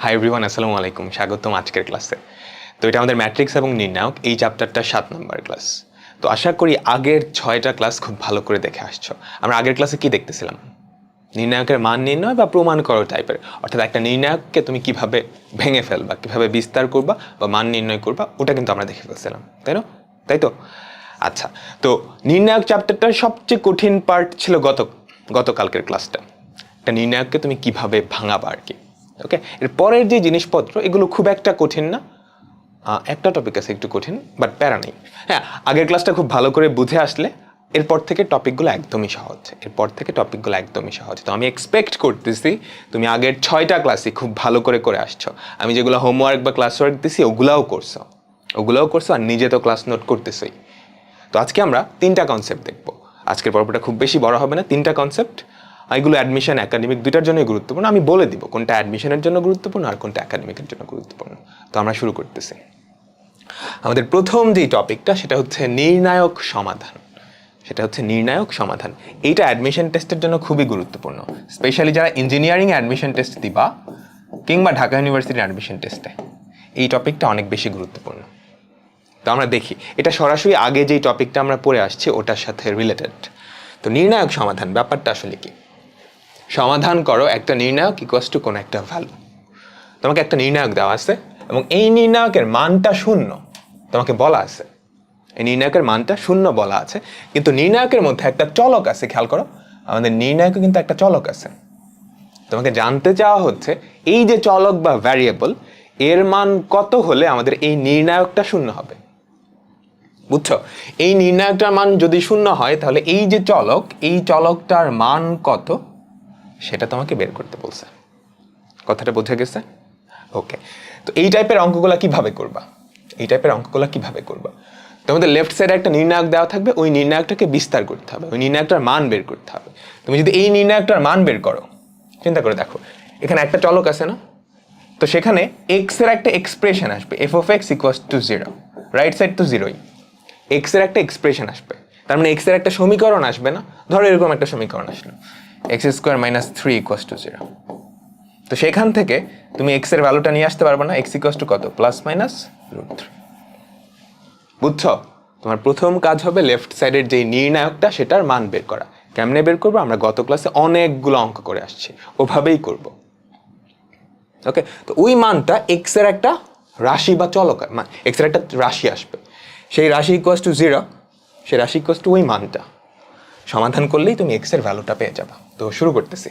Hi everyone, আসসালামু আলাইকুম। স্বাগতম আজকের ক্লাসে। তো এটা আমাদের ম্যাট্রিক্স এবং নির্ণায়ক এই চ্যাপ্টারটা 7 নম্বর ক্লাস। তো আশা করি আগের 6টা ক্লাস খুব ভালো করে দেখে আসছো। আমরা আগের ক্লাসে কি দেখতেছিলাম? নির্ণায়কের মান নির্ণয় বা প্রমাণ করো টাইপের, অর্থাৎ একটা নির্ণায়ককে তুমি কিভাবে ভেঙে ফেলবা, কিভাবে বিস্তার করবা বা মান নির্ণয় করবা, ওটা কিন্তু আমরা দেখে ফেলছিলাম, তাই তো? আচ্ছা, তো নির্ণায়ক চ্যাপ্টারটার সবচেয়ে কঠিন পার্ট ছিল গতকালকের ক্লাসটা। একটা নির্ণায়ককে তুমি কিভাবে ভাঙাবা আর কি। ওকে, এর পরের যে জিনিসপত্র এগুলো খুব একটা কঠিন না। একটা টপিক আছে একটু কঠিন, বাট প্যারা নেই। হ্যাঁ, আগের ক্লাসটা খুব ভালো করে বুঝে আসলে এরপর থেকে টপিকগুলো একদমই সহজ। তো আমি এক্সপেক্ট করতেছি তুমি আগের 6টা ক্লাসই খুব ভালো করে আসছো। আমি যেগুলো হোমওয়ার্ক বা ক্লাস ওয়ার্ক দিছি ওগুলাও করছো আর নিজে তো ক্লাস নোট করতেছই। তো আজকে আমরা 3টা কনসেপ্ট দেখবো। আজকের পর্বটা খুব বেশি বড় হবে না, 3টা কনসেপ্ট। এগুলো অ্যাডমিশন, একাডেমিক দুইটার জন্যই গুরুত্বপূর্ণ। আমি বলে দিব কোনটা অ্যাডমিশনের জন্য গুরুত্বপূর্ণ আর কোনটা একাডেমিকের জন্য গুরুত্বপূর্ণ। তো আমরা শুরু করতেছি। আমাদের প্রথম যেই টপিকটা সেটা হচ্ছে নির্ণায়ক সমাধান। এইটা অ্যাডমিশন টেস্টের জন্য খুবই গুরুত্বপূর্ণ, স্পেশালি যারা ইঞ্জিনিয়ারিং অ্যাডমিশন টেস্ট দিবা কিংবা ঢাকা ইউনিভার্সিটির অ্যাডমিশন টেস্টে এই টপিকটা অনেক বেশি গুরুত্বপূর্ণ। তো আমরা দেখি এটা সরাসরি আগে যেই টপিকটা আমরা পড়ে আসছি ওটার সাথে রিলেটেড। তো নির্ণায়ক সমাধান ব্যাপারটা আসলে কি? সমাধান করো একটা নির্ণায়ক ইকুয়ালস টু কোনো একটা ভ্যালু। তোমাকে একটা নির্ণায়ক দেওয়া আছে এবং এই নির্ণায়কের মানটা 0 তোমাকে বলা আছে। এই নির্ণায়কের মানটা 0 বলা আছে, কিন্তু নির্ণায়কের মধ্যে একটা চলক আছে। খেয়াল করো, আমাদের নির্ণায়কে কিন্তু একটা চলক আছে। তোমাকে জানতে চাওয়া হচ্ছে এই যে চলক বা ভ্যারিয়েবল, এর মান কত হলে আমাদের এই নির্ণায়কটা 0 হবে। বুঝছো? এই নির্ণায়কটার মান যদি 0 হয় তাহলে এই যে চলক, এই চলকটার মান কত সেটা তোমাকে বের করতে বলছে। কথাটা বোঝা গেছে? ওকে, তো এই টাইপের অঙ্কগুলো কিভাবে করবা? তোমাদের লেফট সাইডে একটা নির্ণায়ক দেওয়া থাকবে, ওই নির্ণায়কটাকে বিস্তার করতে হবে, ওই নির্ণায়কটার মান বের করতে হবে। তুমি যদি এই নির্ণায়কটার মান বের করো, চিন্তা করে দেখো, এখানে একটা চলক আছে না? তো সেখানে এক্স এর একটা এক্সপ্রেশন আসবে, F of x equals to 0। Right side তো 0ই। এক্স এর একটা এক্সপ্রেশন আসবে, তার মানে এক্স এর একটা সমীকরণ আসবে না? ধরো এরকম একটা সমীকরণ আসলো, x square minus 3 equals to 0। তো সেখান থেকে তুমি এক্স এর ভ্যালুটা নিয়ে আসতে পারবে না, এক্স ইকুয়ালস টু কত? Plus minus √3। বুঝছো? তোমার প্রথম কাজ হবে লেফট সাইডের যে নির্ণায়কটা সেটার মান বের করা। কেমনে বের করবো? আমরা গত ক্লাসে অনেকগুলো অঙ্ক করে আসছি, ওভাবেই করব। ওকে, তো ওই মানটা এক্স এর একটা রাশি বা চলক, এক্স এর একটা রাশি আসবে, সেই রাশি ইকুয়ালস টু 0, সেই রাশি ইকুয়ালস টু ওই মানটা। সমাধান করলেই তুমি এক্স এর ভ্যালুটা পেয়ে যাবা। তো শুরু করতেছি।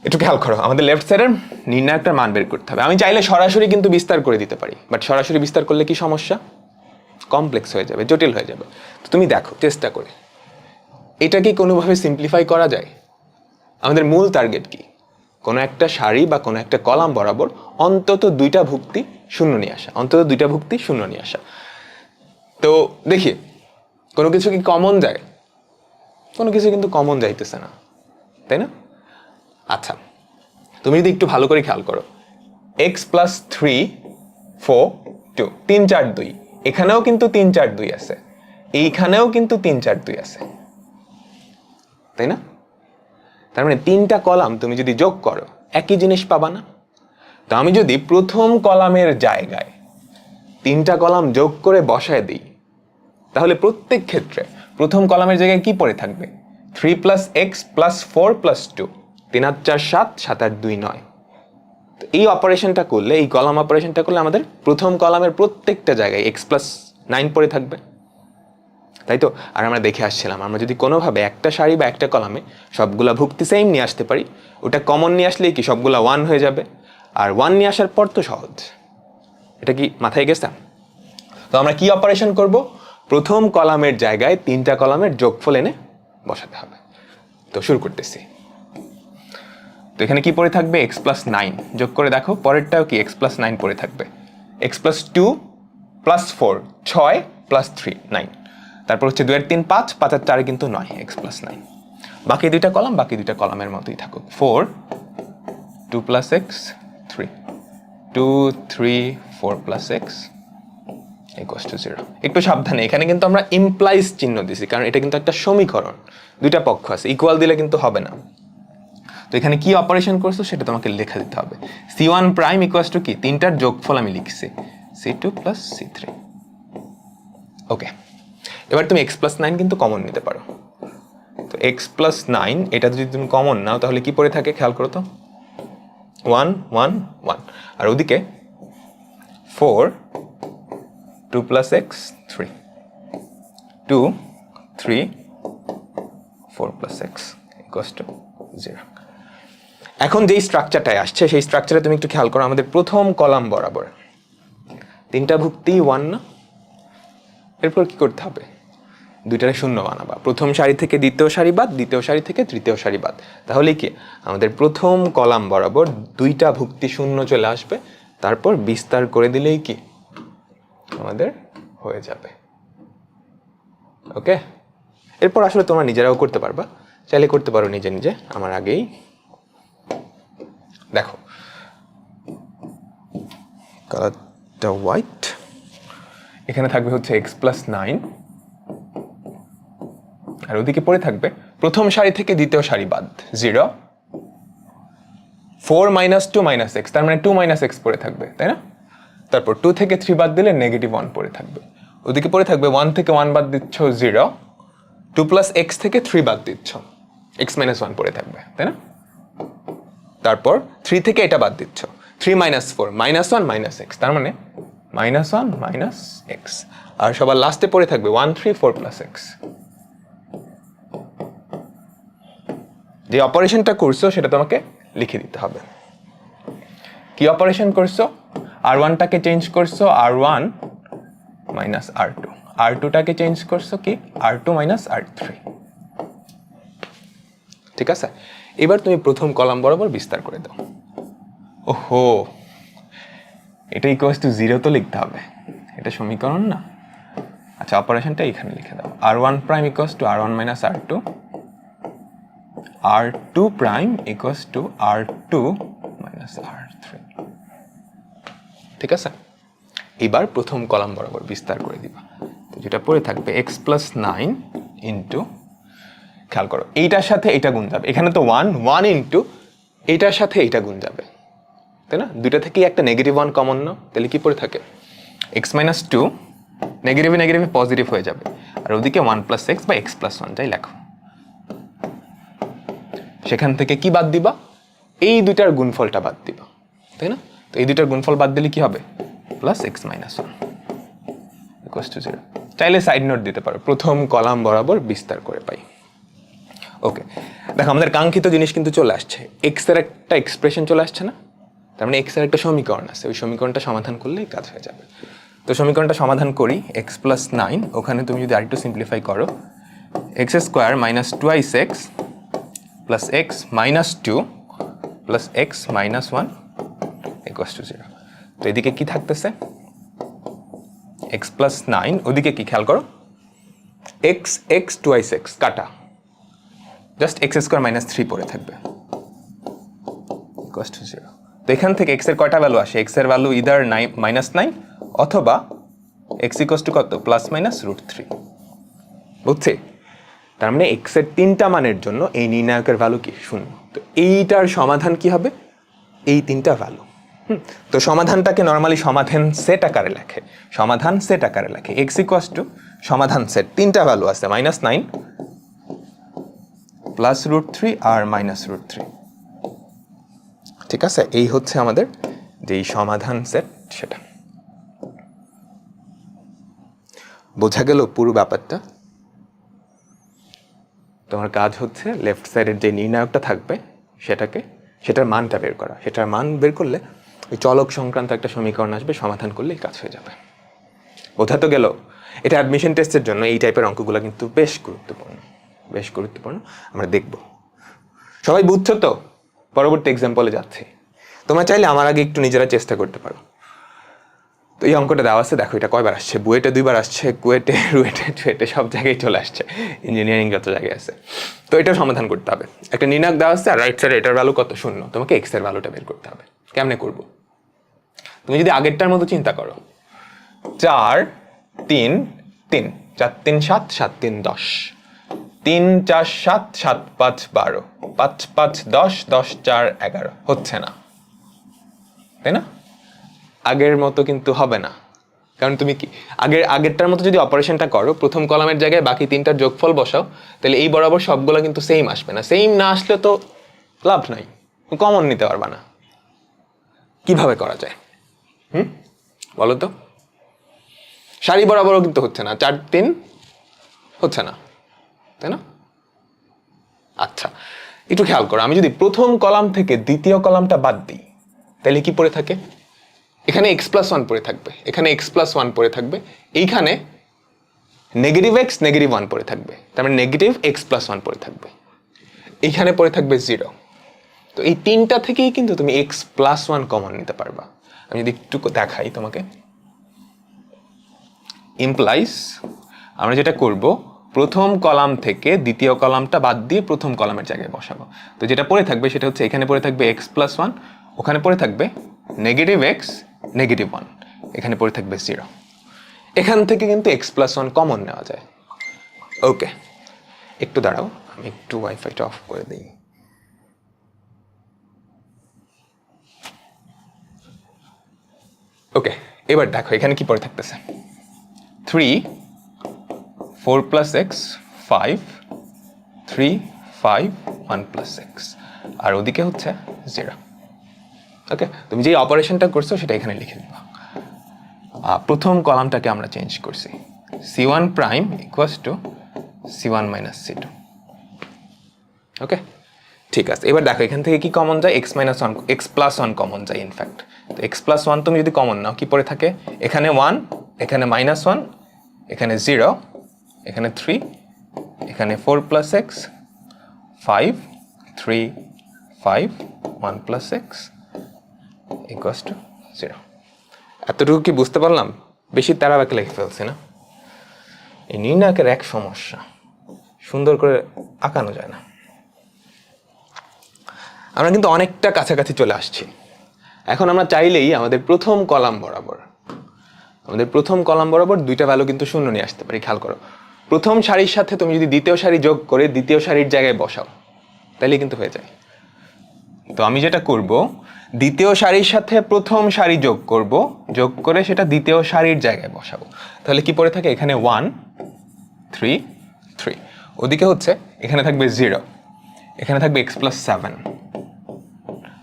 একটু খেয়াল করো, আমাদের লেফট সাইডের নির্ণায়কটার মান বের করতে হবে। আমি চাইলে সরাসরি কিন্তু বিস্তার করে দিতে পারি, বাট সরাসরি বিস্তার করলে কি সমস্যা? কমপ্লেক্স হয়ে যাবে, জটিল হয়ে যাবে। তো তুমি দেখো চেষ্টা করে এটা কি কোনোভাবে সিম্পলিফাই করা যায়? আমাদের মূল টার্গেট কি? কোনো একটা সারি বা কোনো একটা কলাম বরাবর অন্তত 2টা ভুক্তি শূন্য নিয়ে আসা। তো দেখি কোনো কিছু কি কমন যায়? কোনো কিছু কিন্তু কমন যাইতেছে না, তাই না? আচ্ছা, তুমি যদি একটু ভালো করে খেয়াল করো, এক্স প্লাস 3 4 2 3 4 2, এখানেও কিন্তু 3 4 2 আছে, এইখানেও কিন্তু 3 4 2 আছে, তাই না? তার মানে 3টা কলাম তুমি যদি যোগ করো একই জিনিস পাবা না? তো আমি যদি প্রথম কলামের জায়গায় 3টা কলাম যোগ করে বসায় দিই, তাহলে প্রত্যেক ক্ষেত্রে প্রথম কলামের জায়গায় কি পড়ে থাকবে? 3 প্লাস এক্স প্লাস 4 প্লাস 2, 3 আর 4 7, 7 আর 2 9। তো এই অপারেশনটা করলে, এই কলাম অপারেশনটা করলে আমাদের প্রথম কলামের প্রত্যেকটা জায়গায় এক্স প্লাস 9 পড়ে থাকবে, তাই তো? আর আমরা দেখে আসছিলাম, আমরা যদি কোনোভাবে একটা সারি বা একটা কলামে সবগুলা ভুক্তি সেম নিয়ে আসতে পারি, ওটা কমন নিয়ে আসলেই কি সবগুলা 1 হয়ে যাবে। আর 1 নিয়ে আসার পর তো সহজ। এটা কি মাথায় গেছে? তো আমরা কি অপারেশন করব? প্রথম কলামের জায়গায় 3টা কলামের যোগফল এনে বসাতে হবে। তো শুরু করতেছি। তো এখানে কি পড়ে থাকবে? X plus 9। যোগ করে দেখো পরেরটাও কি এক্স প্লাস 9 পড়ে থাকবে। X plus 2 plus 4 6 plus 3 9। তারপর হচ্ছে 2 এর 3 5, 5 আর 4 কিন্তু 9, এক্স প্লাস 9। বাকি দুইটা কলামের মতোই থাকুক। 4 2 plus x 3 2 3 4 plus x equals to 0। একটু সাবধানে, এখানে কিন্তু আমরা ইমপ্লাইজ চিহ্ন দিছি, কারণ এটা কিন্তু একটা সমীকরণ, দুইটা পক্ষ আছে, ইকুয়াল দিলে কিন্তু হবে না। তো এখানে কি অপারেশন করছো সেটা তোমাকে লেখা দিতে হবে। C1 প্রাইম ইকুয়ালস টু কি, তিনটার যোগফল আমি লিখছি, C2 প্লাস C3। ওকে, এবার তুমি x+9 কিন্তু কমন নিতে পারো। তো x+9 এটা যদি তুমি কমন নাও তাহলে কি পড়ে থাকে খেয়াল করো তো, 1 1 1, আর ওদিকে 4 2 plus x 3, 2 3 4 plus x equals to 0। এখন যেই স্ট্রাকচারটায় আসছে সেই স্ট্রাকচারে তুমি একটু খেয়াল করো, আমাদের প্রথম কলাম বরাবর তিনটা ভুক্তি 1 না, এরপর কি করতে হবে, দুইটারে শূন্য বানাবা, প্রথম সারি থেকে দ্বিতীয় সারি বাদ, দ্বিতীয় সারি থেকে তৃতীয় সারি বাদ, তাহলে কি আমাদের প্রথম কলাম বরাবর দুইটা ভুক্তি শূন্য চলে আসবে, তারপর বিস্তার করে দিলেই কি আমাদের হয়ে যাবে। ওকে, এরপর আসলে তোমরা নিজেরাও করতে পারবা, চাইলে করতে পারো নিজে নিজে। আমার আগেই দেখো কালারটা হোয়াইট, এখানে থাকবে হচ্ছে x+9, আর ওদিকে পড়ে থাকবে প্রথম সারি থেকে দ্বিতীয় সারি বাদ 0, 4 - 2 - x, তার মানে 2 - x পড়ে থাকবে, তাই না? তারপর 2 থেকে 3 বাদ দিলে -1 পড়ে থাকবে, ওদিকে পড়ে থাকবে 1 থেকে 1 বাদ দিচ্ছ 0, 2 প্লাস x থেকে 3 বাদ দিচ্ছ, x-1 পড়ে থাকবে, তাই না? তারপর 3 থেকে এটা বাদ দিচ্ছ, 3 - 4 -1 - x, তার মানে -1 - x, আর সবার লাস্টে পড়ে থাকবে 1 3 4 প্লাস x। যে অপারেশনটা করছো সেটা তোমাকে লিখে দিতে হবে। কি অপারেশন করছো, r1টাকে চেঞ্জ করছো r1 মাইনাস r2, r2টাকে চেঞ্জ করছো কি r2 মাইনাস r3। ঠিক আছে, এবার তুমি প্রথম কলাম বরাবর বিস্তার করে দাও। ওহো, এটা ইকুয়ালস টু 0 তো লিখতে হবে, এটা সমীকরণ না। আচ্ছা, অপারেশনটা এখানে লিখে দাও, r1 prime equals to r1 minus r2, r2 prime equals to r2 minus r3। ঠিক আছে, এবার প্রথম কলাম বরাবর বিস্তার করে দিবা, তো যেটা পড়ে থাকবে x+9 ইন্টু, খেয়াল করো এইটার সাথে এটা গুণ যাবে, এখানে তো 1 ইন্টু এইটার সাথে এইটা গুণ যাবে, তাই না? দুইটা থেকেই একটা -1 কমন নাও, তাহলে কি পড়ে থাকে x-2, নেগেটিভে নেগেটিভে পজিটিভ হয়ে যাবে, আর ওদিকে 1 প্লাস x বা x+1 যাই লেখো, সেখান থেকে কি বাদ দিবা, এই দুইটার গুণফলটা বাদ দিবা, তাই না? তো এই দুইটার গুণফল বাদ দিলে কি হবে, প্লাস x-1 ইকুয়ালস টু 0। চাইলে সাইড নোট দিতে পারো, প্রথম কলাম বরাবর বিস্তার করে পাই। ওকে, দেখো আমাদের কাঙ্ক্ষিত জিনিস কিন্তু চলে আসছে, এক্স এর একটা এক্সপ্রেশন চলে আসছে না, তার মানে এক্স এর একটা সমীকরণ আছে, ওই সমীকরণটা সমাধান করলেই কাজ হয়ে যাবে। তো সমীকরণটা সমাধান করি, x+9, ওখানে তুমি যদি আরেকটু সিম্পলিফাই করো, x² - 2x plus x - 2 plus x - 1 equals to 0। তো এদিকে কি থাকতেছে, x+9, ওদিকে কি খেয়াল করো, x 2x কাটা, জাস্ট x² - 3 পড়ে থাকবে ইকুয়ালস টু 0। তো এখান থেকে x এর কয়টা ভ্যালু আসে, x এর ভ্যালু ইদার -9 অথবা x ইকুয়ালস টু কত, +-√3, বুঝছি? তার মানে x এর তিনটা মানের জন্য এই নির্ণায়কের ভ্যালু কি 0। তো এইটার সমাধান কি হবে, এই তিনটা ভ্যালু। তো সমাধানটাকে নর্মালি সমাধান সেট আকারে লেখে, সমাধান সেট আকারে লেখে, x ইকুয়ালস টু সমাধান সেট, তিনটা ভ্যালু আছে, -9 +√3 আর -√3। ঠিক আছে, এই হচ্ছে আমাদের যেই সমাধান সেট, সেটা বোঝা গেল পুরো ব্যাপারটা। তোমার কাজ হচ্ছে লেফট সাইডের যে নির্ণায়কটা থাকবে সেটার মানটা বের করা, সেটার মান বের করলে ওই চলক সংক্রান্ত একটা সমীকরণ আসবে, সমাধান করলেই কাজ হয়ে যাবে। বোঝা তো গেল? এটা অ্যাডমিশন টেস্টের জন্য এই টাইপের অঙ্কগুলো কিন্তু বেশ গুরুত্বপূর্ণ, আমরা দেখব। সবাই বুঝছো তো? পরবর্তী এক্সাম্পলে যাচ্ছি, তোমরা চাইলে আমার আগে একটু নিজেরা চেষ্টা করতে পারো। তো এই অঙ্কটা দেওয়া আছে, দেখো এটা কয়বার আসছে, বুয়েটে 2বার আসছে, কুয়েটে, রুয়েটে, চুয়েটে সব জায়গায় চলে আসছে, ইঞ্জিনিয়ারিং যত জায়গায় আছে। তো এটা সমাধান করতে হবে, একটা নির্ণায়ক দেওয়া আছে আর রাইট সাইডে এটার ভ্যালু কত, 0, তোমাকে x এর ভ্যালুটা বের করতে হবে। কেমনে করবো, তুমি যদি আগেরটার মতো চিন্তা করো, 4 3 3, 4 3 7, 7 3 10, 3 4 7, 7 5 12, 5 5 10, 10 4 11 হচ্ছে না, তাই না? আগের মতো কিন্তু হবে না, কারণ তুমি কি আগেরটার মতো যদি অপারেশনটা করো, প্রথম কলামের জায়গায় বাকি তিনটার যোগফল বসাও, তাহলে এই বরাবর সবগুলো কিন্তু সেম আসবে না। সেম না আসলে তো লাভ নাই, কমন নিতে পারবা না। কিভাবে করা যায় বলো তো? সারি বরাবরও কিন্তু হচ্ছে না, 4 3 হচ্ছে না, তাই না? আচ্ছা, একটু খেয়াল করো, আমি যদি প্রথম কলাম থেকে দ্বিতীয় কলামটা বাদ দিই, তাহলে কি পড়ে থাকে? এখানে x+1 পড়ে থাকবে, এখানে x+1 পড়ে থাকবে, এইখানে -x -1 পড়ে থাকবে, তার মানে -x+1 পড়ে থাকবে, এইখানে পড়ে থাকবে 0। তো এই তিনটা থেকেই কিন্তু তুমি x+1 কমন নিতে পারবা। আমি যদি একটু দেখাই তোমাকে, ইমপ্লাইজ আমরা যেটা করব, প্রথম কলাম থেকে দ্বিতীয় কলামটা বাদ দিয়ে প্রথম কলামের জায়গায় বসাবো। তো যেটা পড়ে থাকবে সেটা হচ্ছে এখানে পড়ে থাকবে x+1, ওখানে পড়ে থাকবে -x -1, এখানে পড়ে থাকবে 0। এখান থেকে কিন্তু x+1 কমন নেওয়া যায়। ওকে, একটু দাঁড়াও, আমি একটু ওয়াইফাইটা অফ করে দিই। ওকে, এবার দেখো এখানে কি পড়ে থাকতেছে, 3 4 + x 5 3 5 1 + x, আর ওদিকে হচ্ছে 0। ওকে, তুমি যে অপারেশনটা করছো সেটা এখানে লিখে দিবা। প্রথম কলামটাকে আমরা চেঞ্জ করছি, c1 prime equals to c1 - c2। ওকে, ঠিক আছে। এবার দেখো এখান থেকে কি কমন যায়, x+1 কমন যায় ইনফ্যাক্ট। তো x+1 তুমি যদি কমন নাও, কি পড়ে থাকে? এখানে 1, এখানে -1, এখানে 0, এখানে 3, এখানে 4 + x 5 3 5 1 + x ইকুয়ালস টু 0। এতটুকু কি বুঝতে পারলাম? বেশি তারা বাকি লিখে ফেলছি না? এই নির্ণায়কের এক সমস্যা, সুন্দর করে আঁকানো যায় না। আমরা কিন্তু অনেকটা কাছাকাছি চলে আসছি। এখন আমরা চাইলেই আমাদের প্রথম কলাম বরাবর দুইটা ভ্যালু কিন্তু শূন্য নিয়ে আসতে পারি। খেয়াল করো, প্রথম সারির সাথে তুমি যদি দ্বিতীয় সারি যোগ করে দ্বিতীয় সারির জায়গায় বসাও, তাহলে কিন্তু হয়ে যায়। তো আমি যেটা করব, দ্বিতীয় সারির সাথে প্রথম সারি যোগ করে সেটা দ্বিতীয় সারির জায়গায় বসাবো। তাহলে কি পড়ে থাকে? এখানে 1 3 3, ওদিকে হচ্ছে এখানে থাকবে 0, এখানে থাকবে x+7,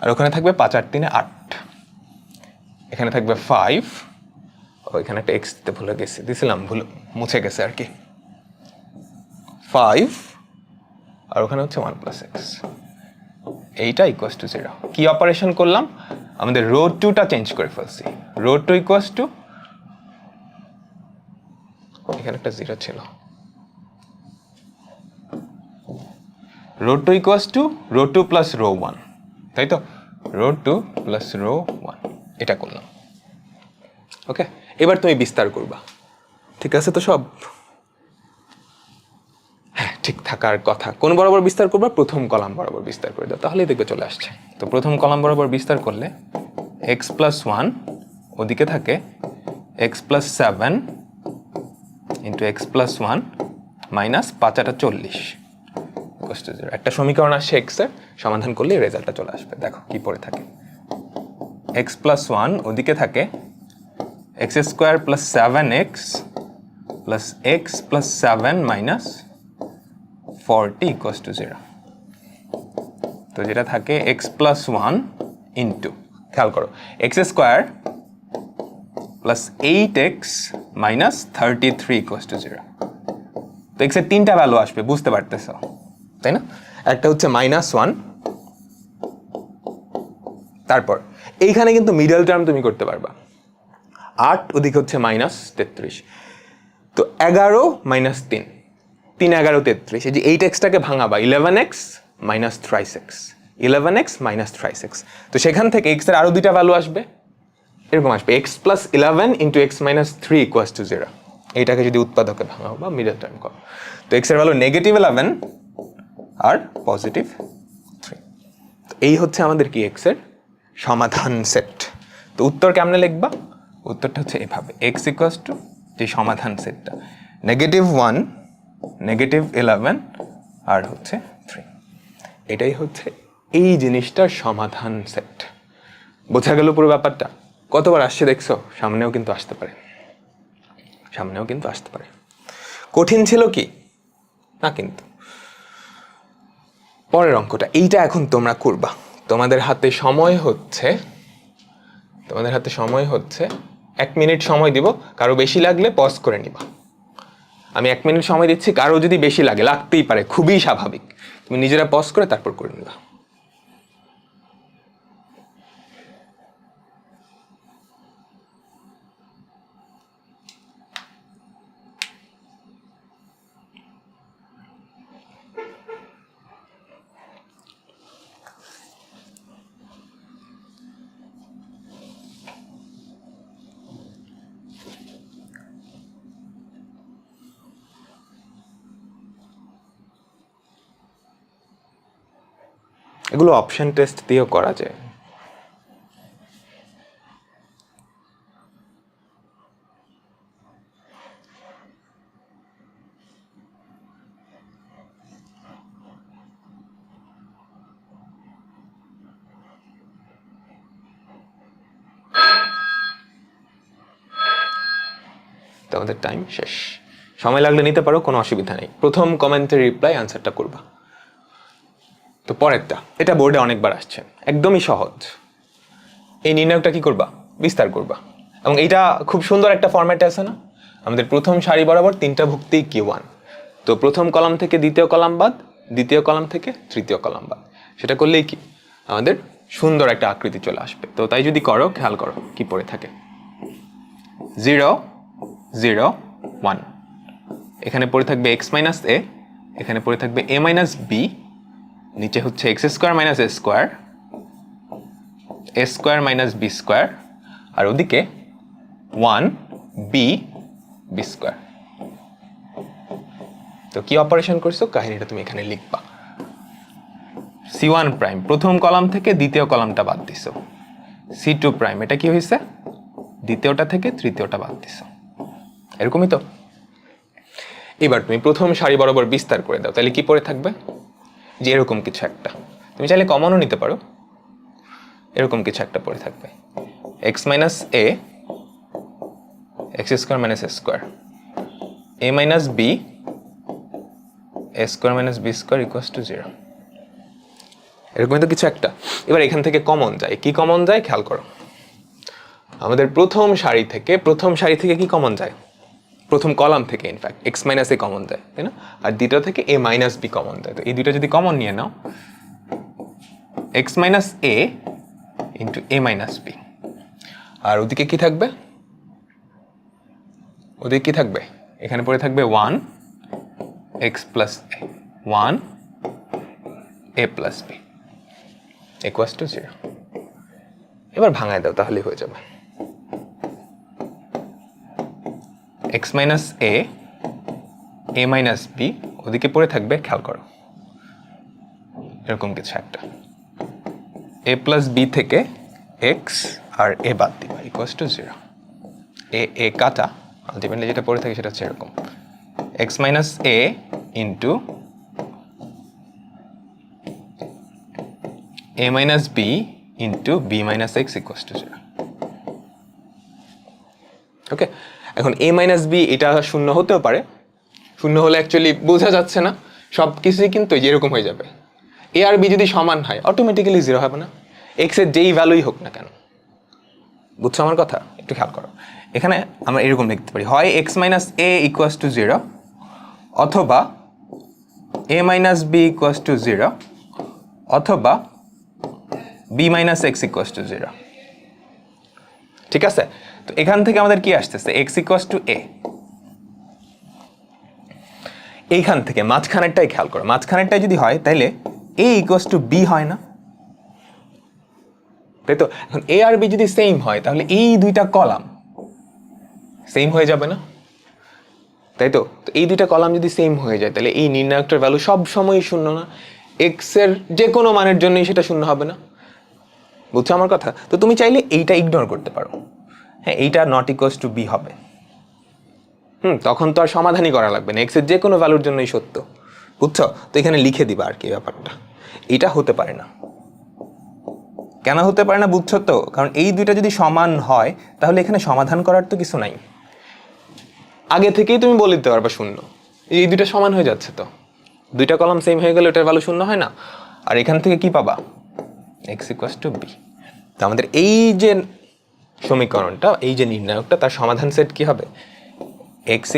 আর ওখানে থাকবে 5 আর 3 8, এখানে থাকবে 5, এখানে একটা x দিতে ভুলে গেছি, মুছে গেছে আর কি, 5, আর ওখানে হচ্ছে 1 + x, এইটা ইকুয়ালস টু 0। কি অপারেশন করলাম? আমাদের রো 2টা চেঞ্জ করে ফেলছি। রো 2 ইকুয়ালস টু, এখানে একটা 0 ছিল, row 2 equals to row 2 plus row 1, তাই তো? রো 2 প্লাস রো 1, এটা করলাম। ওকে, এবার তুমি বিস্তার করবা, ঠিক আছে তো সব? হ্যাঁ, ঠিক থাকার কথা। কোন বরাবর বিস্তার করবা? প্রথম কলাম বরাবর বিস্তার করে দাও, তাহলেই দেখবে চলে আসছে। তো প্রথম কলাম বরাবর বিস্তার করলে x+1 ওদিকে থাকে x+7 into x+1 minus 5 × 40 equals to 0। একটা সমীকরণ আসছে x এর, সমাধান করলে রেজাল্টটা চলে আসবে। দেখো কি পড়ে থাকে, x+1 ওদিকে থাকে x² + 7x plus x plus 7 minus 40 equals to 0। তো যেটা থাকে x+1 ইন্টু, খেয়াল করো, x² plus 8x minus 33 equals to 0। তো x এর তিনটা ভ্যালু আসবে, বুঝতে পারতেছ তাই না? একটা হচ্ছে -1, তারপর এইখানে কিন্তু মিডল টার্ম তুমি করতে পারবা, 8 ওদিকে হচ্ছে -33। তো 11 - 3, 3 11 33, এই যে 8x-টাকে ভাঙাবা, 11x - 3x, 11x - 3x। তো সেখান থেকে x এর আরো দুইটা ভ্যালু আসবে, এরকম আসবে x + 11 × x - 3 ইকুয়ালস টু 0। এইটাকে যদি উৎপাদকে ভাঙাও বা মিডল টার্ম করো, তো x এর ভ্যালু -11 আর +3। তো এই হচ্ছে আমাদের কি x এর সমাধান সেট। তো উত্তর কেমনে লিখবা? উত্তরটা হচ্ছে এভাবে, x ইকুয়ালস টু যে সমাধান সেটটা, -1 -11 আর হচ্ছে 3। এটাই হচ্ছে এই জিনিসটার সমাধান সেট। বোঝা গেল পুরো ব্যাপারটা? কতবার আসছে দেখছো? সামনেও কিন্তু আসতে পারে, সামনেও কিন্তু আসতে পারে। কঠিন ছিল কি না? কিন্তু পরের অঙ্কটা, এইটা এখন তোমরা করবা। তোমাদের হাতে সময় হচ্ছে 1 মিনিট সময় দিব। কারো বেশি লাগলে পজ করে নিবা। আমি 1 মিনিট সময় দিচ্ছি, কারো যদি বেশি লাগে, লাগতেই পারে, খুবই স্বাভাবিক। তুমি নিজেরা পজ করে তারপর করে নিবা। এগুলো অপশন টেস্ট দিয়েও করা যায়। তোমাদের টাইম শেষ। সময় লাগলে নিতে পারো, কোনো অসুবিধা নেই। প্রথম কমেন্টের রিপ্লাই আনসারটা করবা। তো পরেরটা, এটা বোর্ডে অনেকবার আসছে, একদমই সহজ। এই নির্ণয়কটা কি করবা? বিস্তার করবা। এবং এইটা খুব সুন্দর একটা ফরম্যাটে আছে না? আমাদের প্রথম সারি বরাবর 3টা ভুক্তি Q1। তো প্রথম কলাম থেকে দ্বিতীয় কলাম বাদ, দ্বিতীয় কলাম থেকে তৃতীয় কলাম বাদ। সেটা করলেই কি আমাদের সুন্দর একটা আকৃতি চলে আসবে। তো তাই যদি করো, খেয়াল করো কি পড়ে থাকে। 0 0 1, এখানে পড়ে থাকবে x মাইনাস a, এখানে পড়ে থাকবে a মাইনাস b, নিচে হচ্ছে x square minus a square, a square minus b square, আর ওদিকে 1 b b স্কোয়ার। তো কি অপারেশন করছো, কাহিনীটা তুমি এখানে লিখবা। C1 প্রাইম, প্রথম কলাম থেকে দ্বিতীয় কলামটা বাদ দিছো। C2 প্রাইম, এটা কি হয়েছে? দ্বিতীয়টা থেকে তৃতীয়টা বাদ দিছো। এরকমই তো। এবার তুমি প্রথম সারি বরাবর বিস্তার করে দাও, তাহলে কি পড়ে থাকবে? যে এরকম কিছু একটা, তুমি চাইলে কমনও নিতে পারো, এরকম কিছু একটা পড়ে থাকবে। x minus a, x square minus a square, a minus b, a square minus b square equals to 0। এরকমই তো কিছু একটা। এবার এখান থেকে কমন যায়, কি কমন যায় খেয়াল করো। আমাদের প্রথম সারি থেকে কি কমন যায়? প্রথম কলাম থেকে in fact x minus a common যায়, তাই না? আর দ্বিতীয় থেকে a মাইনাস b কমন যায়। তো এই দুইটা যদি কমন নিয়ে নাও, x minus a into a minus b, আর ওদিকে কি থাকবে? ওদিকে কি থাকবে? এখানে পড়ে থাকবে 1 x plus a, 1 a plus b equals to 0। এবার ভাঙায় দাও, তাহলেই হয়ে যাবে। x minus a, a minus b, ওদিকে পড়ে থাকবে, খেয়াল করো এরকম কিছু একটা। a প্লাস b থেকে x আর a বাদ দিবা ইকুয়ালস টু 0। a কাটা, আলটিমেটলি যেটা পড়ে থাকে সেটা হচ্ছে এরকম, x minus a into a minus b into b minus x equals to 0। ওকে, এখন a মাইনাস b এটা শূন্য হতেও পারে। শূন্য হলে অ্যাকচুয়ালি বোঝা যাচ্ছে না, সব কিছুই কিন্তু যেরকম হয়ে যাবে। a আর b যদি সমান হয় অটোমেটিক্যালি 0 হবে না, x এর যেই ভ্যালুই হোক না কেন। বুঝছো আমার কথা? একটু খেয়াল করো। এখানে আমরা এরকম লিখতে পারি, হয় x minus a equals to 0, অথবা a minus b equals to 0, অথবা b minus x equals to 0। ঠিক আছে? তো এখান থেকে আমাদের কি আসতেছে? x equals to a। এইখান থেকে মাঝখানেরটাই খেয়াল করো, মাঝখানেরটাই যদি হয় তাহলে a ইকুয়ালস টু b হয় না, তাই তো? এখন a আর b যদি সেম হয় তাহলে এই দুইটা কলাম সেম হয়ে যাবে না, তাই তো? তো এই দুইটা কলাম যদি সেম হয়ে যায় তাহলে এই নির্ণায়কটার ভ্যালু সব সময়ই শূন্য না, x এর যে কোনো মানের জন্যই সেটা শূন্য হবে না। বুঝছো আমার কথা? তো তুমি চাইলে এইটা ইগনোর করতে পারো, হ্যাঁ এইটা নট ইকুয়ালস টু b হবে। তখন তো আর সমাধানই করা লাগবে না, x এর যে কোনো ভ্যালুর জন্যই সত্য। বুঝছো? তো এখানে লিখে দিবা আর কি ব্যাপারটা। এটা হতে পারে না। কেন হতে পারে না বুঝছো তো? কারণ এই দুইটা যদি সমান হয় তাহলে এখানে সমাধান করার তো কিছু নাই, আগে থেকেই তুমি বলে দিতে পারবা শূন্য। এই দুইটা সমান হয়ে যাচ্ছে, তো দুইটা কলাম সেম হয়ে গেলে ওটার ভ্যালু শূন্য হয় না। আর এখান থেকে কি পাবা? x = b। তো আমাদের এই যে সমীকরণটা, এই যে নির্ণায়কটা, তার সমাধান সেট কি হবে? x =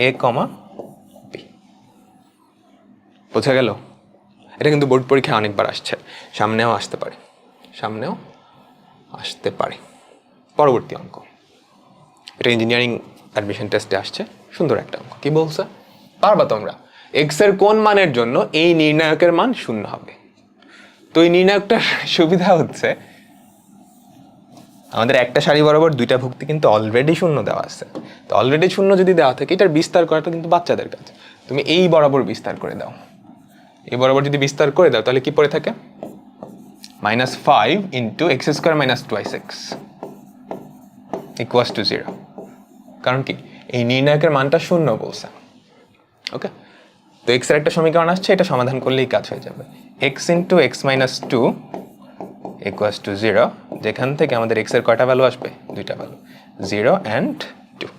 a, b। বোঝা গেল? এটা কিন্তু বোর্ড পরীক্ষায় অনেকবার আসছে, সামনেও আসতে পারে। পরবর্তী অঙ্ক, এটা ইঞ্জিনিয়ারিং অ্যাডমিশন টেস্টে আসছে, সুন্দর একটা অঙ্ক। কি বলছে? পারবা তোমরা? এক্স এর কোন মানের জন্য এই নির্ণায়কের মান শূন্য হবে? তো এই নির্ণায়কটার সুবিধা হচ্ছে আমাদের একটা সারি বরাবর দুইটা ভুক্তি কিন্তু অলরেডি শূন্য দেওয়া আছে। তো অলরেডি শূন্য যদি দেওয়া থাকে, এটার বিস্তার করাটা কিন্তু বাচ্চাদের কাজ। তুমি এই বরাবর বিস্তার করে দাও, এই বরাবর যদি বিস্তার করে দাও তাহলে কি পড়ে থাকে? -5 × x² - 2x = 0। কারণ কি? এই নির্ণায়কের মানটা শূন্য বলছে। ওকে, তো x এর একটা সমীকরণ আসছে, এটা সমাধান করলেই কাজ হয়ে যাবে। x × x - 2 = 0, যেখান থেকে আমাদের x এর কয়টা ভ্যালু আসবে? দুইটা ভ্যালু, 0 and 2।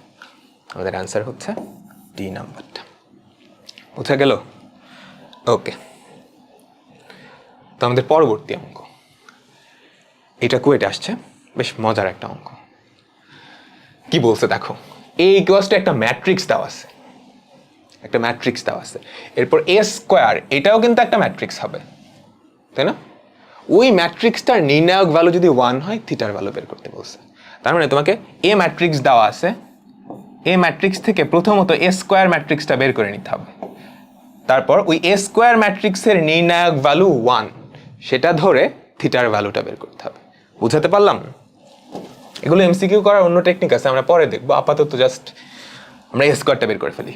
আমাদের অ্যান্সার হচ্ছে ডি নাম্বারটা। বুঝা গেল? ওকে, তো আমাদের পরবর্তী অঙ্ক, এটা কুয়েটে আসছে, বেশ মজার একটা অঙ্ক। কি বলছে দেখো, a = একটা ম্যাট্রিক্স দেওয়া আছে, এরপর a², এটাও কিন্তু একটা ম্যাট্রিক্স হবে, তাই না? ওই ম্যাট্রিক্সটার নির্ণায়ক ভ্যালু যদি 1 হয়, থিটার ভ্যালু বের করতে বলছে। তার মানে তোমাকে এ ম্যাট্রিক্স দেওয়া আছে, এ ম্যাট্রিক্স থেকে প্রথমত a² ম্যাট্রিক্সটা বের করে নিতে হবে। তারপর ওই a² ম্যাট্রিক্সের নির্ণায়ক ভ্যালু 1, সেটা ধরে থিটার ভ্যালুটা বের করতে হবে। বুঝাতে পারলাম? এগুলো এমসিকিউ করার অন্য টেকনিক আছে, আমরা পরে দেখবো। আপাতত জাস্ট আমরা a²টা বের করে ফেলি।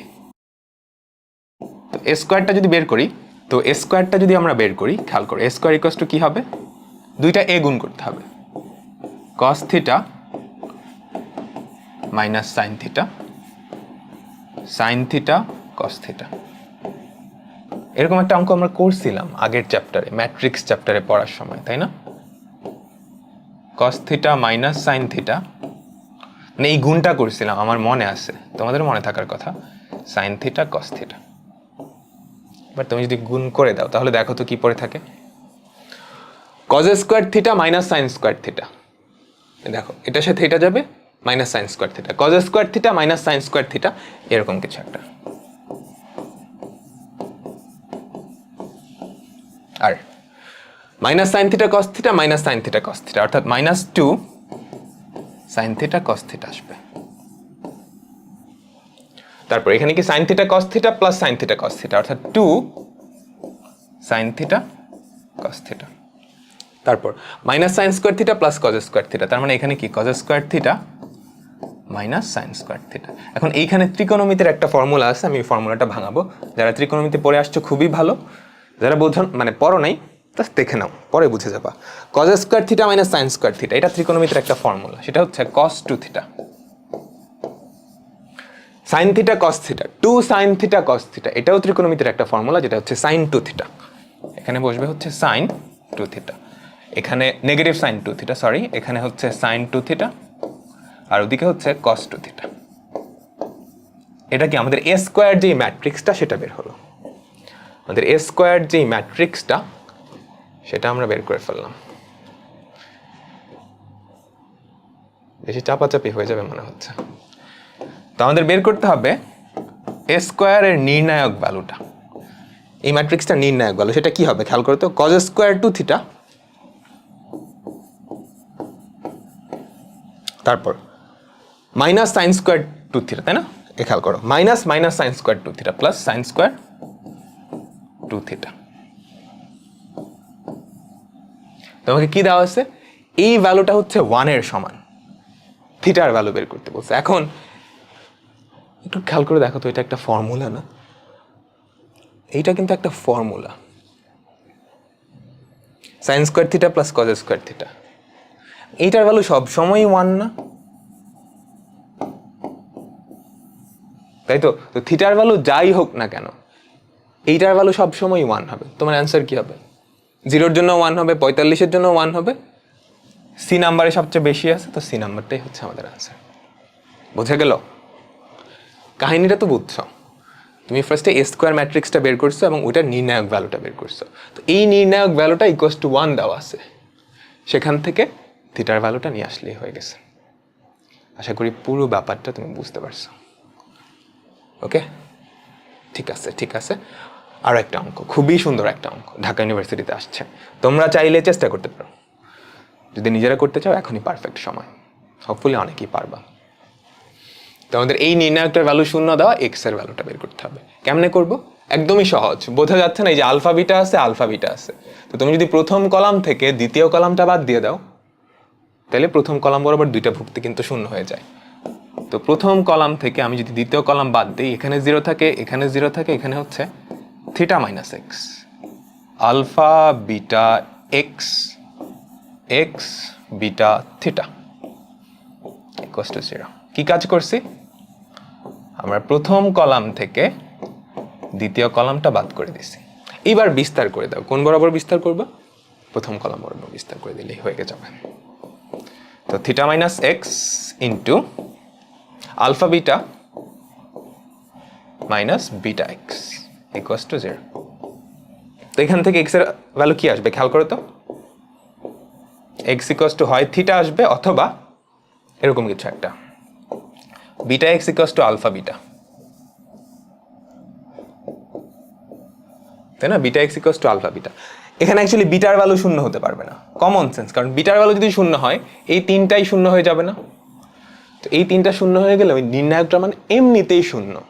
তো a²টা যদি বের করি, তো a²টা যদি আমরা বের করি, খেয়াল করো, a² কি হবে? দুইটা a গুণ করতে হবে, cos θ - sin θ, sin θ cos θ। এরকম একটা অঙ্ক আমরা করছিলাম আগের চ্যাপ্টারে, ম্যাট্রিক্স চ্যাপ্টারে পড়ার সময়, তাই না? cos θ - sin θ, মানে এই গুণটা করছিলাম, আমার মনে আছে, তোমাদের মনে থাকার কথা, sin θ cos θ। এবার তুমি যদি গুণ করে দাও তাহলে দেখো তো কি পড়ে থাকে? cos² θ - sin² θ। দেখো, এটার সাথে এটা যাবে, -sin² θ, cos² θ - sin² θ, এরকম কিছু একটা। আর -sin θ cos θ -sin θ cos θ, অর্থাৎ -2 sin θ cos θ আসবে। তারপর এখানে কি sin θ cos θ plus sin θ cos θ, অর্থাৎ 2 sin θ cos θ। তারপর -sin² θ প্লাস cos² θ, তার মানে এখানে কি cos² θ -sin² θ। এখন এইখানে ত্রিকোণমিতির একটা ফর্মুলা আছে, আমি এই ফর্মুলাটা ভাঙাবো। যারা ত্রিকোণমিতি পড়ে আসছো খুবই ভালো, যারা মানে পড়ো নাই জাস্ট দেখে নাও, পরে বুঝে যাবা। cos² θ -sin² θ, এটা ত্রিকোণমিতির একটা ফর্মুলা, সেটা হচ্ছে cos 2θ। sin θ cos θ, 2 sin θ cos θ, এটাও ত্রিকোণমিতির একটা ফর্মুলা, যেটা হচ্ছে sin 2θ। এখানে বসবে হচ্ছে sin 2θ, এখানে নেগেটিভ sin 2θ, সরি, এখানে হচ্ছে sin 2θ, আর ওদিকে হচ্ছে cos 2θ। এটা কি আমাদের a² যে ম্যাট্রিক্সটা সেটা বের হলো। আমাদের a² যে ম্যাট্রিক্সটা সেটা আমরা বের করে ফেললাম। বেশি চাপাচাপি হয়ে যাবে মনে হচ্ছে। তো আমাদের বের করতে হবে a² এর নির্ণায়ক ভ্যালুটা। এই ম্যাট্রিক্সটার নির্ণায়ক ভ্যালু সেটা কি হবে? খেয়াল করো তো, cos² 2θ, তারপর -sin² 2θ, তাই না? খেয়াল করো, -sin² 2θ প্লাস sin² 2θ। তোমাকে কি দেওয়া আছে? এই ভ্যালুটা হচ্ছে 1 এর সমান, থিটার ভ্যালু বের করতে বলছে। এখন একটু খেয়াল করে দেখো তো, এটা একটা ফর্মুলা না? এইটা কিন্তু একটা ফর্মুলা, sin² θ প্লাস cos² θ। এইটার ভ্যালু সব সময়ই 1 না? তাই তো? তো থিটার ভ্যালু যাই হোক না কেন, এইটার ভ্যালু সবসময় 1 হবে। তোমার অ্যান্সার কি হবে? 0-র জন্য 1 হবে, 45-এর জন্য 1 হবে, সি নাম্বারে সবচেয়ে বেশি আছে, তো সি নাম্বারটাই হচ্ছে আমাদের অ্যান্সার। বোঝা গেল? কাহিনীটা তো বুঝছো। তুমি ফার্স্টে এ স্কোয়ার ম্যাট্রিক্সটা বের করছো এবং ওইটার নির্ণায়ক ভ্যালুটা বের করছো। তো এই নির্ণায়ক ভ্যালুটা ইকুয়ালস টু 1 দেওয়া আছে, সেখান থেকে থিটার ভ্যালুটা নিয়ে আসলেই হয়ে গেছে। আশা করি পুরো ব্যাপারটা তুমি বুঝতে পারছো। ওকে, ঠিক আছে, ঠিক আছে। আরও একটা অঙ্ক, খুবই সুন্দর একটা অঙ্ক, ঢাকা ইউনিভার্সিটিতে আসছে। তোমরা চাইলে চেষ্টা করতে পারো, যদি নিজেরা করতে চাও এখনই পারফেক্ট সময়, হোপফুলি অনেকেই পারবা। তো আমাদের এই নির্ণায়কটার ভ্যালু 0 দেওয়া, এক্স এর ভ্যালুটা বের করতে হবে। কেমনে করব? একদমই সহজ, বোঝা যাচ্ছে না? এই যে আলফা বিটা আছে, আলফা বিটা আছে, তো তুমি যদি প্রথম কলাম থেকে দ্বিতীয় কলামটা বাদ দিয়ে দাও, তাহলে প্রথম কলাম বরাবর দুইটা ভুক্তি কিন্তু 0 হয়ে যায়। তো প্রথম কলাম থেকে আমি যদি দ্বিতীয় কলাম বাদ দিই, এখানে 0 থাকে, এখানে 0 থাকে, এখানে হচ্ছে theta minus x, alpha beta x, x beta theta equals to 0। কি কাজ করছি? আমরা প্রথম কলাম থেকে দ্বিতীয় কলামটা বাদ করে দিছি। এবার বিস্তার করে দাও। কোন বরাবর বিস্তার করবা? প্রথম কলাম বরাবর বিস্তার করে দিলেই হয়ে যাবে। তো theta minus x into alpha beta minus beta x equals to 0। তো এখান থেকে এক্স এর ভ্যালু কি আসবে খেয়াল করো তো। এক্স ইকুয়ালস টু হয় থিটা আসবে, অথবা এরকম কিছু একটা, beta x equals to alpha beta, তাই না? Beta x equals to alpha beta. এখানে অ্যাকচুয়ালি বিটার ভ্যালু 0 হতে পারবে না, কমন সেন্স, কারণ বিটার ভ্যালু যদি 0 হয়, এই তিনটাই 0 হয়ে যাবে না? তো এই তিনটা 0 হয়ে গেলে ওই নির্ণায়কটার মান এমনিতেই 0,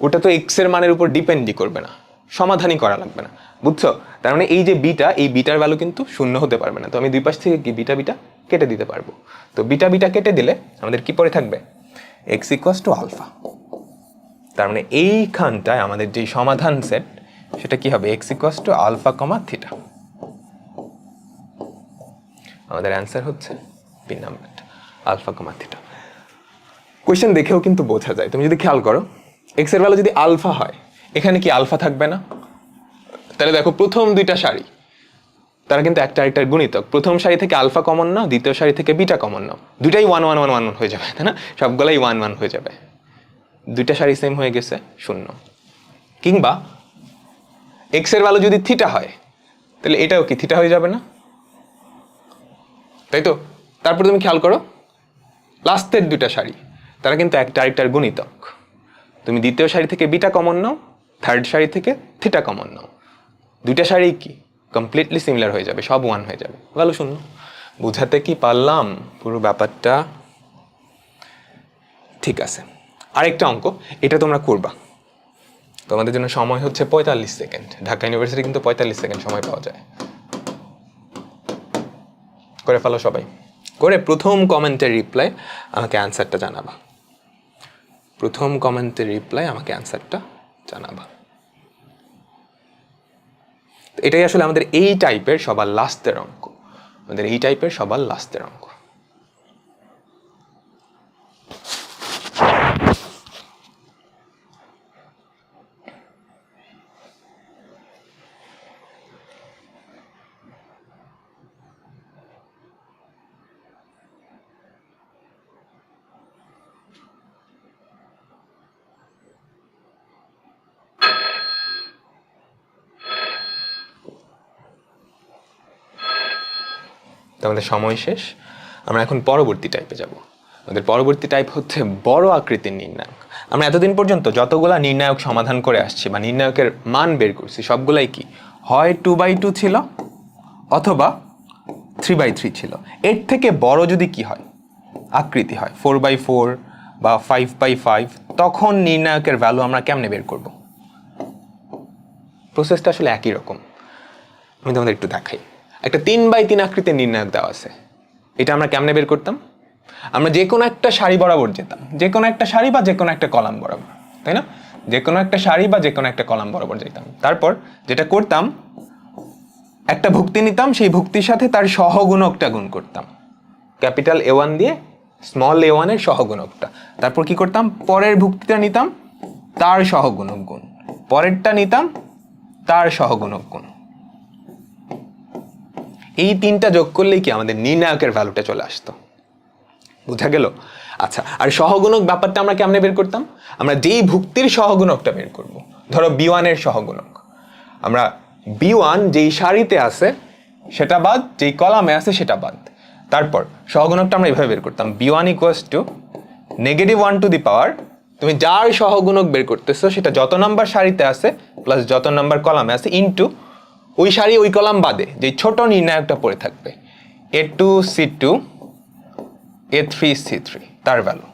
ওটা তো এক্স এর মানের উপর ডিপেন্ডই করবে না, সমাধানই করা লাগবে না। বুঝছো? তার মানে এই যে বিটা, এই বিটার ভ্যালু কিন্তু 0 হতে পারবে না। তো আমি দুই পাশ থেকে কি বিটা বিটা কেটে দিতে পারবো। তো বিটা বিটা কেটে দিলে আমাদের কি পড়ে থাকবে? X equals to alpha. তার মানে এইখানটায় আমাদের যে সমাধান সেট, সেটা কি হবে? X equals to alpha comma theta. আমাদের অ্যান্সার হচ্ছে বি নাম্বারটা, আলফা কমা থিটা। কোয়েশ্চেন দেখেও কিন্তু বোঝা যায়, তুমি যদি খেয়াল করো, এক্স এর ভ্যালু যদি আলফা হয়, এখানে কি আলফা থাকবে না? তাহলে দেখো প্রথম দুইটা সারি তারা কিন্তু একটা আরেকটার গুণিতক। প্রথম সারি থেকে আলফা কমন নাও, দ্বিতীয় সারি থেকে বিটা কমন নাও, দুইটাই 1 1 1 1 হয়ে যাবে, তাই না? সবগুলাই 1 1 হয়ে যাবে, দুইটা সারি সেম হয়ে গেছে, 0। কিংবা এক্স এর ভ্যালু যদি থিটা হয়, তাহলে এটাও কি থিটা হয়ে যাবে না? তাই তো? তারপর তুমি খেয়াল করো, লাস্টের দুইটা সারি তারা কিন্তু একটা আরেকটার গুণিতক। তুমি দ্বিতীয় সারি থেকে বিটা কমন নাও, থার্ড সারি থেকে থিটা কমন নাও, দুইটা সারি কি কমপ্লিটলি সিমিলার হয়ে যাবে, সব 1 হয়ে যাবে, ভ্যালু 0। বুঝাতে কি পারলাম পুরো ব্যাপারটা? ঠিক আছে, আরেকটা অঙ্ক, এটা তোমরা করবা। তোমাদের জন্য সময় হচ্ছে 45 সেকেন্ড। ঢাকা ইউনিভার্সিটি কিন্তু 45 সেকেন্ড সময় পাওয়া যায়। করে ফেলো সবাই, করে প্রথম কমেন্টের রিপ্লাই আমাকে অ্যান্সারটা জানাবা। প্রথম কমেন্টের রিপ্লাই আমাকে অ্যান্সারটা জানাবা। এটাই আসলে আমাদের এই টাইপের সবার লাস্টের অঙ্ক, আমাদের এই টাইপের সবার লাস্টের অঙ্ক। আমাদের সময় শেষ, আমরা এখন পরবর্তী টাইপে যাব। আমাদের পরবর্তী টাইপ হচ্ছে বড় আকৃতির নির্ণায়ক। আমরা এতদিন পর্যন্ত যতগুলা নির্ণায়ক সমাধান করে আসছি বা নির্ণায়কের মান বের করছি, সবগুলাই কি হয় 2/2 ছিল অথবা 3/3 ছিল। এর থেকে বড় যদি কি হয়, আকৃতি হয় 4/4 বা 5/5, তখন নির্ণায়কের ভ্যালু আমরা কেমনে বের করব? প্রসেসটা আসলে একই রকম, আমি তোমাদের একটু দেখাই। একটা 3/3 আকৃতির নির্ণায়ক দেওয়া আছে, এটা আমরা কেমনে বের করতাম? আমরা যে কোনো একটা সারি বরাবর যেতাম, যে কোনো একটা সারি বা যে কোনো একটা কলাম বরাবর, তাই না? যে কোনো একটা সারি বা যে কোনো একটা কলাম বরাবর যেতাম। তারপর যেটা করতাম, একটা ভুক্তি নিতাম, সেই ভুক্তির সাথে তার সহগুণকটা গুণ করতাম, ক্যাপিটাল A1 দিয়ে স্মল a1 এর সহগুণকটা। তারপর কি করতাম? পরের ভুক্তিটা নিতাম, তার সহগুণক গুণ, পরেরটা নিতাম তার সহগুণক গুণ। এই তিনটা যোগ করলেই কি আমাদের নির্ণায়কের ভ্যালুটা চলে আসতো। বুঝা গেল? আচ্ছা, আর সহগুণক ব্যাপারটা আমরা কেমনে বের করতাম? আমরা যেই ভুক্তির সহগুণকটা বের করব, ধরো b1 এর সহগুণক, আমরা b1 যেই সারিতে আছে সেটা বাদ, যেই কলামে আছে সেটা বাদ। তারপর সহগুণকটা আমরা এইভাবে বের করতাম, b1 equals to -1 to the power, তুমি যার সহগুণক বের করতেছো সেটা যত নাম্বার সারিতে আছে প্লাস যত নাম্বার কলামে আছে ইনটু ওই সারি ওই কলাম বাদে যে ছোট নির্ণায়কটা পড়ে থাকবে, a2 c2 a3 c3 তার ভ্যালু।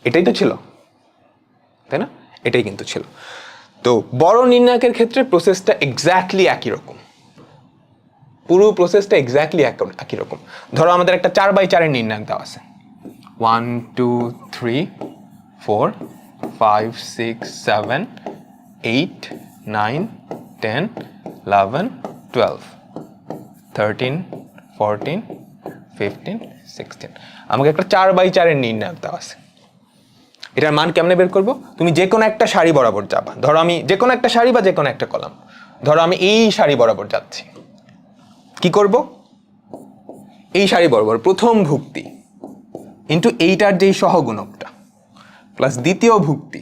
এটাই তো ছিল, তাই না? এটাই কিন্তু ছিল। তো বড় নির্ণায়কের ক্ষেত্রে প্রসেসটা এক্স্যাক্টলি একই রকম, পুরো প্রসেসটা এক্স্যাক্টলি একই রকম। ধরো আমাদের একটা 4x4 এর নির্ণায়ক দেওয়া আছে, 1 2 3 4 5 6 7 8 9 10 11 12 13 14 15 16। আমাকে একটা 4x4 এর নির্ণায়ক দেওয়া আছে। এটার মান কেমনে বের করব? তুমি যে কোনো একটা সারি বরাবর যাবা, ধরো আমি যে কোনো একটা সারি বা যে কোনো একটা কলাম, ধরো আমি এই সারি বরাবর যাচ্ছি, কি করব? এই সারি বরাবর প্রথম ভুক্তি ইন্টু এইটার যেই সহগুণকটা প্লাস দ্বিতীয় ভুক্তি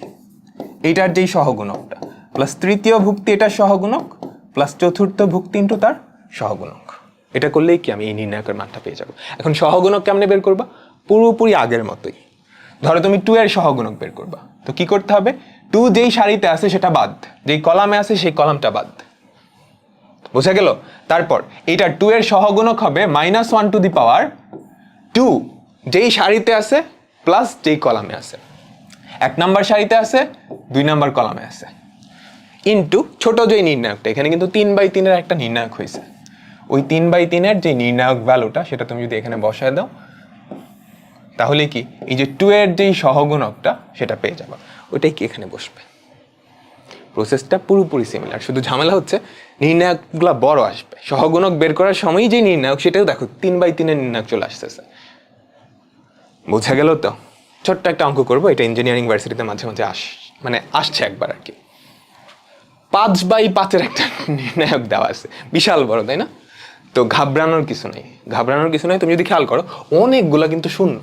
এইটার যেই সহগুণকটা প্লাস তৃতীয় ভুক্তি এটার সহগুণক প্লাস চতুর্থ ভুক্তি ইন্টু তার সহগুণক। এটা করলেই কি আমি এই নির্ণায়কের মানটা পেয়ে যাব। এখন সহগুণক কেমনে বের করবা? পুরোপুরি আগের মতোই। ধরো তুমি 2 এর সহগুণক বের করবা, তো কি করতে হবে? 2 যেই সারিতে আছে সেটা বাদ, যেই কলামে আছে সেই কলামটা বাদ। বোঝা গেল? তারপর এইটা 2 এর সহগুণক হবে -1 টু দি পাওয়ার 2 যেই সারিতে আছে প্লাস যেই কলামে আছে, 1 নাম্বার সারিতে আছে 2 নাম্বার কলামে আছে, ইনটু ছোট যেই নির্ণায়কটা, এখানে কিন্তু 3/3 এর একটা নির্ণায়ক হয়েছে, ওই 3/3 এর যে নির্ণায়ক ভ্যালুটা সেটা তুমি যদি এখানে বসায় দাও তাহলে কি এই যে 2 এর যেই সহগুণকটা সেটা পেয়ে যাবে, ওইটাই কি এখানে বসবে। প্রসেসটা পুরোপুরি সিমিলার, শুধু ঝামেলা হচ্ছে নির্ণায়কগুলো বড় আসবে। সহগুণক বের করার সময়ই যে নির্ণায়ক সেটাও দেখো 3/3 এর নির্ণায়ক চলে আসতেছে। বোঝা গেল তো? ছোট্ট একটা অঙ্ক করবো, এটা ইঞ্জিনিয়ারিং ভার্সিটিতে মাঝে মাঝে আসছে একবার আর কি। 5/5 এর একটা নির্ণায়ক দেওয়া আছে, বিশাল বড়, তাই না? তো ঘাবড়ানোর কিছু নেই, ঘাবড়ানোর কিছু নেই। তুমি যদি খেয়াল করো অনেকগুলা কিন্তু শূন্য,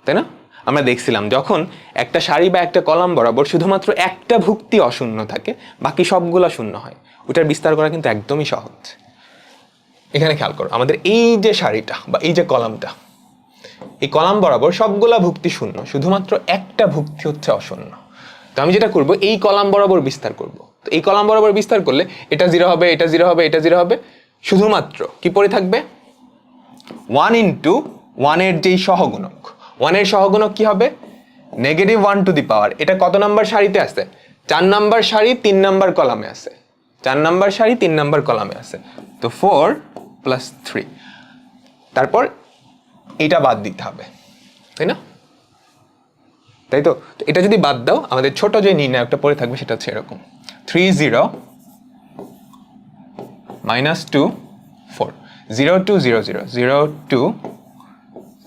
তাই না? আমরা দেখছিলাম যখন একটা সারি বা একটা কলাম বরাবর শুধুমাত্র একটা ভুক্তি অশূন্য থাকে, বাকি সবগুলা শূন্য হয়, ওটার বিস্তার করা কিন্তু একদমই সহজ। এখানে খেয়াল করো, আমাদের এই যে সারিটা বা এই যে কলামটা, এই কলাম বরাবর সবগুলা ভুক্তি শূন্য, শুধুমাত্র একটা ভুক্তি হচ্ছে অশূন্য। তো আমি যেটা করব, এই কলাম বরাবর বিস্তার করব। তো এই কলাম বরাবর বিস্তার করলে এটা 0 হবে, এটা 0 হবে, এটা 0 হবে, শুধুমাত্র কি পড়ে থাকবে? 1 ইন্টু 1 এর যেই সহগুণক, 1 এর সহগুণক কি হবে? -1 টু দি পাওয়ার। এটা কত নাম্বার সারিতে আছে? 4 নাম্বার সারি 3 নাম্বার কলামে আছে, 4 নাম্বার সারি 3 নাম্বার কলামে আছে। তো 4 + 3, তারপর এটা বাদ দিতে হবে, তাই না? তাই তো? এটা যদি বাদ দাও, আমাদের ছোট যে নির্ণায়কটা পড়ে থাকবে সেটা হচ্ছে এরকম, 3 0 -2 4 0 2 0 0 0 2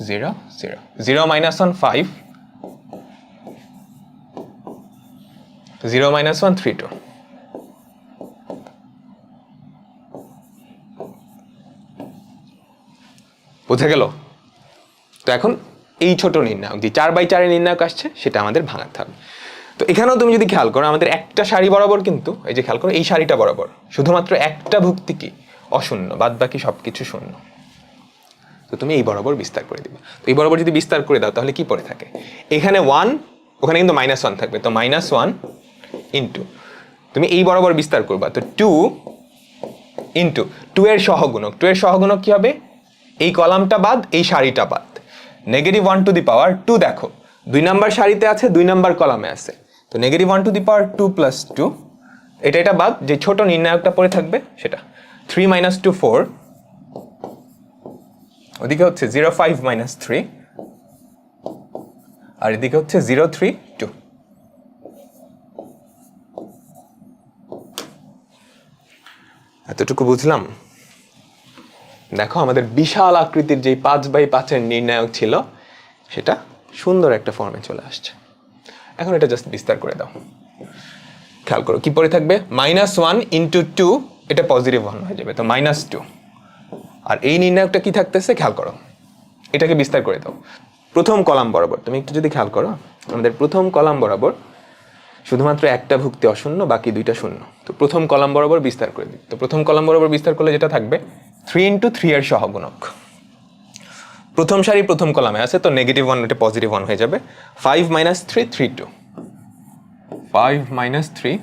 0 0 0 -1 5 0 -1 3 2। বোঝা গেল? তো এখন এই ছোট নির্ণায়ক যে 4/4 এর নির্ণায়ক আসছে সেটা আমাদের ভাঙাতে হবে। তো এখানেও তুমি যদি খেয়াল করো, আমাদের একটা সারি বরাবর কিন্তু এই যে খেয়াল করো, এই সারিটা বরাবর শুধুমাত্র একটা ভুক্তি কি অশূন্য, বাদ বাকি সবকিছু শূন্য। তো তুমি এই বরাবর বিস্তার করে দিবে। তো এই বরাবর যদি বিস্তার করে দাও তাহলে কি পড়ে থাকে? এখানে 1, ওখানে কিন্তু -1 থাকবে, তো -1 ইন্টু তুমি এই বরাবর বিস্তার করবা, তো 2 ইন্টু 2 এর সহগুণক। 2 এর সহগুণক কি হবে? এই কলামটা বাদ, এই সারিটা বাদ, -1 টু দি পাওয়ার 2। দেখো 2 নাম্বার সারিতে আছে, 2 নাম্বার কলামে আছে, তো -1 টু দি পাওয়ার 2 + 2, এটা বাদ, যে ছোট নির্ণায়কটা পড়ে থাকবে সেটা 3 - 2 4, ওদিকে হচ্ছে 0 5 - 3, আর এদিকে হচ্ছে 0 3 2। এতটুকু বুঝলাম? দেখো আমাদের বিশাল আকৃতির যে 5/5 এর নির্ণায়ক ছিল সেটা সুন্দর একটা ফর্মে চলে আসছে। এখন এটা জাস্ট বিস্তার করে দাও, খেয়াল করো কি পড়ে থাকবে, -1 × 2, এটা পজিটিভ 1 হয়ে যাবে, তো -2। আর এই নির্ণায়কটা কি থাকতেছে খেয়াল করো, এটাকে বিস্তার করে দাও প্রথম কলাম বরাবর। তুমি একটু যদি খেয়াল করো, আমাদের প্রথম কলাম বরাবর শুধুমাত্র একটা ভুক্তি অশূন্য, বাকি দুইটা শূন্য। তো প্রথম কলাম বরাবর বিস্তার করে দিই। তো প্রথম কলাম বরাবর বিস্তার করলে যেটা থাকবে 3 × 3 এর সহগুণক। প্রথম সারি প্রথম কলামে আছে, তো -1 এটা +1 হয়ে যাবে। 5 - 3 3 2, 5 - 3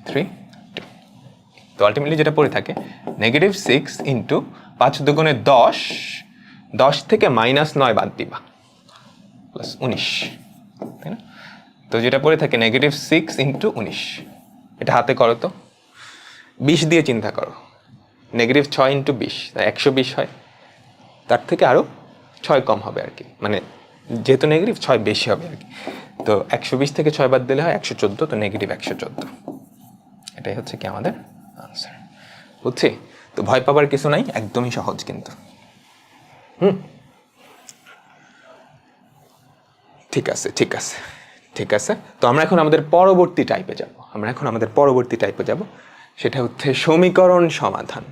3 2। তো আলটিমেটলি যেটা পড়ে থাকে -6 × 5 × 10, 10 থেকে -9 বাদ দিবা, +19, তাই না? তো যেটা পড়ে থাকে -6 × 19, এটা হাতে করো তো, 20 দিয়ে চিন্তা করো, -6 × 20, 120 হয়, তার থেকে আরও 6 কম হবে আর কি, মানে যেহেতু -6 বেশি হবে আর কি। তো 120 থেকে 6 বাদ দিলে হয় 114, তো -114। এটাই হচ্ছে কি আমাদের আনসার, বুঝছি? তো ভয় পাবার কিছু নাই, একদমই সহজ কিন্তু। ঠিক আছে ঠিক আছে ঠিক আছে। তো আমরা এখন আমাদের পরবর্তী টাইপে যাব, সেটা হচ্ছে সমীকরণ সমাধান।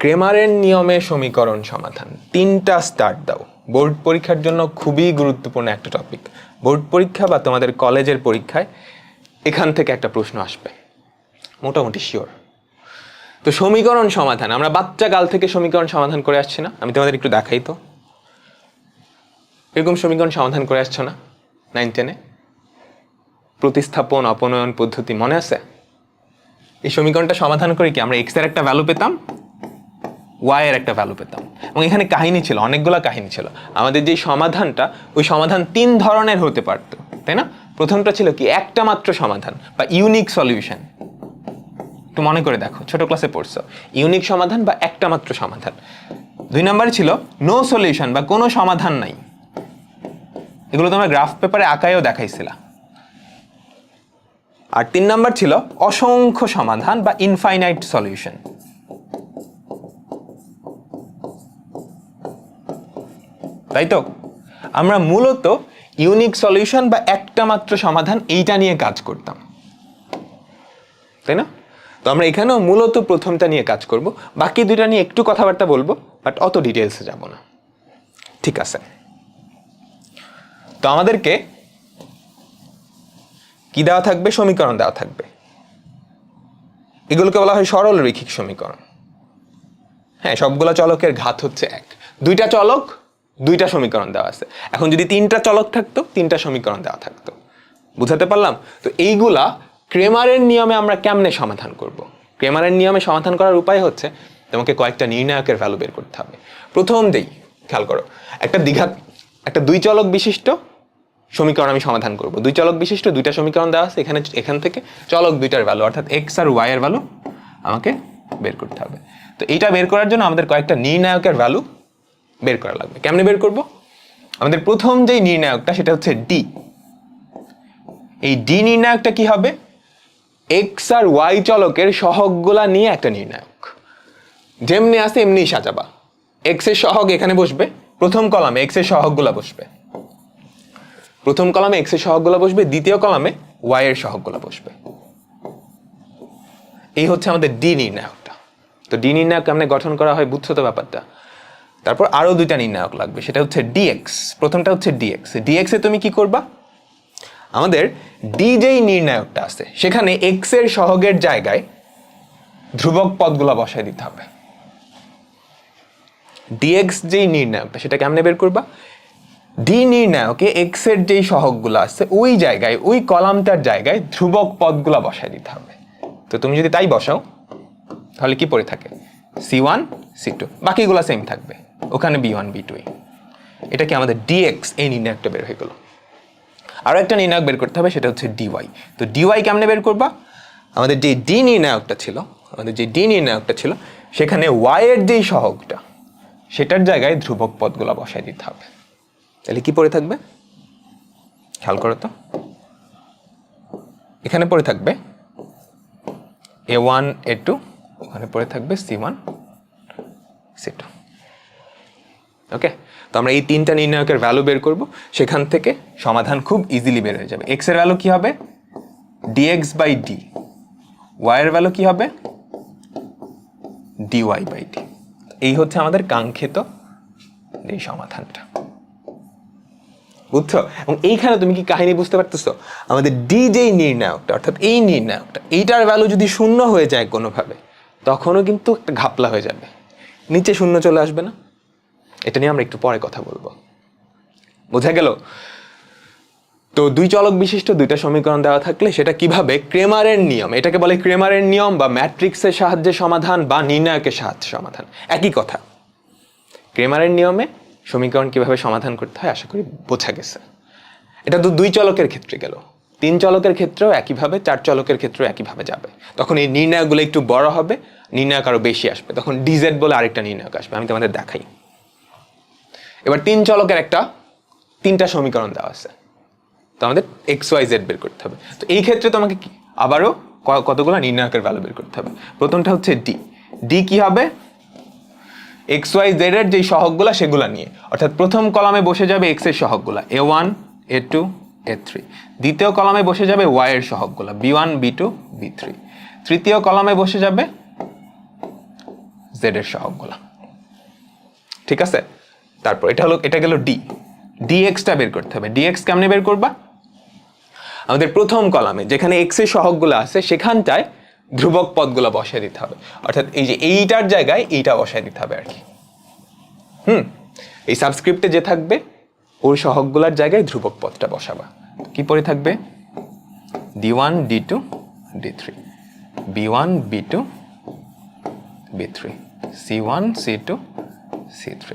ক্রেমারের নিয়মে সমীকরণ সমাধান। 3টা স্টার্ট দাও। বোর্ড পরীক্ষার জন্য খুবই গুরুত্বপূর্ণ একটা টপিক। বোর্ড পরীক্ষা বা তোমাদের কলেজের পরীক্ষায় এখান থেকে একটা প্রশ্ন আসবে, মোটামুটি শিওর। তো সমীকরণ সমাধান, আমরা বাচ্চা কাল থেকে সমীকরণ সমাধান করে আসছি না? আমি তোমাদের একটু দেখাই তো, এরকম সমীকরণ সমাধান করে আসছো না 9 10-এ? প্রতিস্থাপন অপনয়ন পদ্ধতি মনে আছে? এই সমীকরণটা সমাধান করে কি আমরা এক্স এর একটা ভ্যালু পেতাম, ওয়াই এর একটা ভ্যালু পেতাম, এবং এখানে কাহিনী ছিল, অনেকগুলো কাহিনী ছিল। আমাদের যে সমাধানটা, ওই সমাধান 3 ধরনের হতে পারত, তাই না? প্রথমটা ছিল কি একটা মাত্র সমাধান বা ইউনিক সলিউশন। একটু মনে করে দেখো, ছোট ক্লাসে পড়ছো, ইউনিক সমাধান বা একটা মাত্র সমাধান। 2 নম্বরে ছিল নো সলিউশন বা কোনো সমাধান নাই। এগুলো তোমরা গ্রাফ পেপারে আঁকায়ও দেখাইছিলা। আর 3 নাম্বার ছিল অসংখ্য সমাধান বা ইনফাইনাইট সলিউশন। তাই তো আমরা মূলত ইউনিক সলিউশন বা একটা মাত্র সমাধান এইটা নিয়ে কাজ করতাম, তাই না? তো আমরা এখানেও মূলত প্রথমটা নিয়ে কাজ করব, বাকি দুইটা নিয়ে একটু কথাবার্তা বলবো, বাট অত ডিটেলসে যাব না, ঠিক আছে? তো আমাদেরকে কি দেওয়া থাকবে? সমীকরণ দেওয়া থাকবে। এগুলোকে বলা হয় সরল রৈখিক সমীকরণ। হ্যাঁ, সবগুলো চলকের ঘাত হচ্ছে 1। 2টা চলক, 2টা সমীকরণ দেওয়া আছে। এখন যদি 3টা চলক থাকতো, 3টা সমীকরণ দেওয়া থাকতো। বুঝাতে পারলাম? তো এইগুলা ক্রেমারের নিয়মে আমরা কেমনে সমাধান করব? ক্রেমারের নিয়মে সমাধান করার উপায় হচ্ছে তোমাকে কয়েকটা নির্ণায়কের ভ্যালু বের করতে হবে। প্রথম দেই, খেয়াল করো, একটা 2 চলক বিশিষ্ট সমীকরণ আমি সমাধান করব। 2 চলক বিশিষ্ট 2টা সমীকরণ দেওয়া আছে, এখান থেকে চলক 2টার ভ্যালু অর্থাৎ এক্স আর ওয়াই এর ভ্যালু আমাকে বের করতে হবে। তো এইটা বের করার জন্য আমাদের কয়েকটা নির্ণায়কের ভ্যালু বের করা লাগবে। কেমনে বের করব? আমাদের প্রথম যেই নির্ণায়কটা সেটা হচ্ছে ডি। এই ডি নির্ণায়কটা কি হবে? এক্স আর ওয়াই চলকের সহগগুলা নিয়ে একটা নির্ণায়ক। যেমনি আছে এমনি সাজাবা। এক্স এর সহগ এখানে বসবে, প্রথম কলামে এক্স এর সহগগুলা বসবে, প্রথম কলামে এক্স এর সহগগুলা বসবে, দ্বিতীয় কলামে ওয়াই এর সহগগুলা বসবে। এই হচ্ছে আমাদের ডি নির্ণায়কটা। তো ডি নির্ণায়ক কেমনে গঠন করা হয় বুঝছো তো ব্যাপারটা? তারপর আরো 2টা নির্ণায়ক লাগবে, সেটা হচ্ছে ডিএক্স। প্রথমটা হচ্ছে ডিএক্স। ডিএক্স এ তুমি কি করবা? আমাদের ডি যেই নির্ণায়কটা আছে সেখানে এক্স এর সহগের জায়গায় ধ্রুবক পদগুলা বসায় দিতে হবে। ডিএক্স যেই নির্ণায়কটা সেটা কেমনে বের করবা? ডি নির্ণায়কে এক্স এর যেই সহগগুলো আছে ওই জায়গায়, ওই কলামটার জায়গায় ধ্রুবক পদগুলা বসায় দিতে হবে। তো তুমি যদি তাই বসাও তাহলে কি পড়ে থাকে? C1 C2, বাকিগুলো সেম থাকবে, ওখানে B1 B2। এটা কি আমাদের ডিএক্স এই নির্ণায়কটা বের হয়ে গেল। আরো একটা নির্ণায়ক বের করতে হবে, সেটা হচ্ছে ডিওয়াই। তো ডিওয়াই কেমনে বের করবা? আমাদের যে ডি নির্ণায়কটা ছিল সেখানে ওয়াই এর যেই সহগটা সেটার জায়গায় ধ্রুবক পদগুলা বসায় দিতে হবে। তাহলে কি পড়ে থাকবে? খেয়াল করো তো, এখানে পড়ে থাকবে A1 A2, ওখানে পড়ে থাকবে C1 C2। ওকে, তো আমরা এই তিনটা নির্ণায়কের ভ্যালু বের করব, সেখান থেকে সমাধান খুব ইজিলি বের হয়ে যাবে। এক্স এর ভ্যালু কি হবে ডিএক্স বাই ডি, ওয়াই এর ভ্যালু কি হবে ডিওয়াই বাই ডি। এই হচ্ছে আমাদের কাঙ্ক্ষিত এই সমাধানটা, বুঝছো? এবং এইখানে তুমি কি কাহিনী বুঝতে পারতেছো? আমাদের ডি যেই নির্ণায়কটা, অর্থাৎ এই নির্ণায়কটা, এইটার ভ্যালু যদি শূন্য হয়ে যায় কোনোভাবে, তখনও কিন্তু একটা ঘাপলা হয়ে যাবে, নিচে শূন্য চলে আসবে না? এটা নিয়ে আমরা একটু পরে কথা বলবো, বোঝা গেল? তো দুই চলক বিশিষ্ট দুইটা সমীকরণ দেওয়া থাকলে সেটা কিভাবে ক্রেমারের নিয়ম, এটাকে বলে ক্রেমারের নিয়ম বা ম্যাট্রিক্সের সাহায্যে সমাধান বা নির্ণায়কের সাহায্যে সমাধান, একই কথা। ক্রেমারের নিয়মে সমীকরণ কিভাবে সমাধান করতে হয় আশা করি বোঝা গেছে। এটা তো দুই চলকের ক্ষেত্রে গেল, তিন চলকের ক্ষেত্রেও একইভাবে, চার চলকের ক্ষেত্রেও একইভাবে যাবে। তখন এই নির্ণায়কগুলো একটু বড় হবে, নির্ণায়ক আরো বেশি আসবে, তখন ডিজেড বলে আরেকটা নির্ণায়ক আসবে, আমি তোমাদের দেখাই। এবার তিন চলকের তিনটা সমীকরণ দেওয়া আছে, তো আমাদের এক্স ওয়াই জেড বের করতে হবে। তো এই ক্ষেত্রে তোমাকে কি আবারও কতগুলো নির্ণায়কের ভ্যালু বের করতে হবে। প্রথমটা হচ্ছে ডি। ডি কি হবে এক্স ওয়াই জেড এর যেই সহগগুলা সেগুলা নিয়ে, অর্থাৎ প্রথম কলামে বসে যাবে এক্স এর সহগগুলা a1 a2 a3, দ্বিতীয় কলামে বসে যাবে ওয়াই এর সহগগুলা b1 b2 b3, তৃতীয় কলামে বসে যাবে জেড এর সহগগুলা। ঠিক আছে, তারপর এটা গেল ডি। ডিএক্সটা বের করতে হবে। ডিএক্স কেমনে বের করবা? আমাদের প্রথম কলামে যেখানে এক্স এর সহগগুলো আছে সেখানটায় ধ্রুবক পদগুলো বসায় দিতে হবে, অর্থাৎ এই যে এইটার জায়গায় এইটা বসায় দিতে হবে আর কি। এই সাবস্ক্রিপ্টে যে থাকবে ওর সহগগুলোর জায়গায় ধ্রুবক পদটা বসাবা। কি পরে থাকবে d1 d2 d3, b1 b2 b3, c1 c2 c3।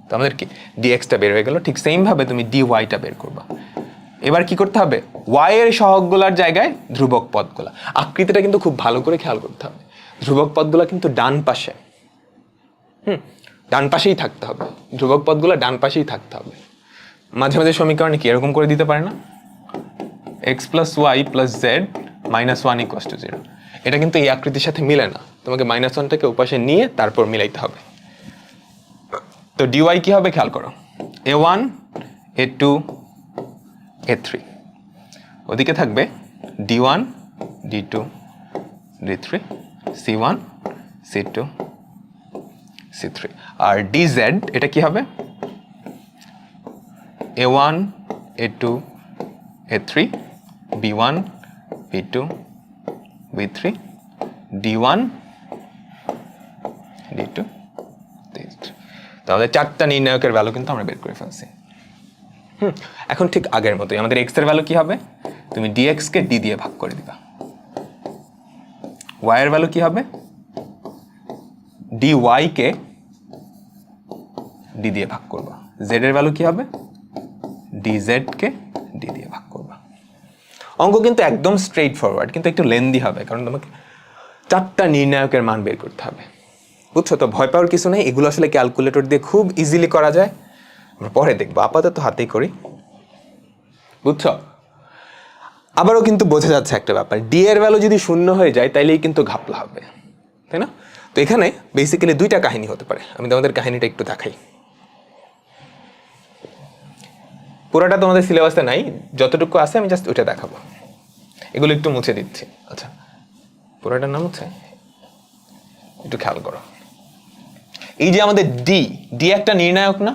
তো আমাদের কি ডিএক্সটা বের হয়ে গেল। ঠিক সেম ভাবে তুমি ডিওয়াইটা বের করবা। এবার কি করতে হবে ওয়াই এর সহগগুলোর জায়গায় ধ্রুবক পদগুলা। আকৃতিটা কিন্তু খুব ভালো করে খেয়াল করতে হবে। ধ্রুবক পদগুলা কিন্তু ডান পাশে, ডান পাশেই থাকতে হবে, ধ্রুবক পদগুলা ডান পাশেই থাকতে হবে। মাঝে মাঝে সমীকরণে কি এরকম করে দিতে পারে না, x plus y plus z minus one equals to 0। এটা কিন্তু এই আকৃতির সাথে মিলে না, তোমাকে -1টাকে ওপাশে নিয়ে তারপর মিলাইতে হবে। তো ডিওয়াই কি হবে খেয়াল করো, a1 a2 a3, ওদিকে থাকবে d1 d2 d3 c1 c2 c3। আর dz এটা কি হবে a1 a2 a3 b1 b2 b3 d1 d2 d3। তাহলে চারটা নির্ণায়কের ভ্যালু কিন্তু আমরা বের করে ফেলছি। এখন ঠিক আগের মতোই আমাদের এক্স এর ভ্যালু কি হবে, তুমি ডিএক্স কে ডি দিয়ে ভাগ করে দিবা। ওয়াই এর ভ্যালু কি হবে, ডি ওয়াই কে ডি দিয়ে ভাগ করবা। জেড এর ভ্যালু কি হবে, ডি জেড কে ডি দিয়ে ভাগ করবা। অঙ্ক কিন্তু একদম স্ট্রেইট ফরওয়ার্ড, কিন্তু একটু লেন্দি হবে, কারণ তোমাকে চারটা নির্ণায়কের মান বের করতে হবে, বুঝছো? তো ভয় পাওয়ার কিছু নেই, এগুলো আসলে ক্যালকুলেটর দিয়ে খুব ইজিলি করা যায়। আমরা পরে দেখবো, আপাতত হাতেই করি, বুঝছো? আবারও কিন্তু বোঝা যাচ্ছে একটা ব্যাপার, ডি এর ভ্যালু যদি শূন্য হয়ে যায় তাইলেই কিন্তু ঘাপলা হবে, তাই না? তো এখানে বেসিক্যালি দুইটা কাহিনী হতে পারে। আমি তোমাদের কাহিনীটা একটু দেখাই। পুরোটা তোমাদের সিলেবাসে নাই, যতটুকু আছে আমি জাস্ট ওইটা দেখাবো। এগুলো একটু মুছে দিচ্ছি। আচ্ছা, পুরোটা না মুছে একটু খেয়াল করো। এই যে আমাদের ডি, ডি একটা নির্ণায়ক না?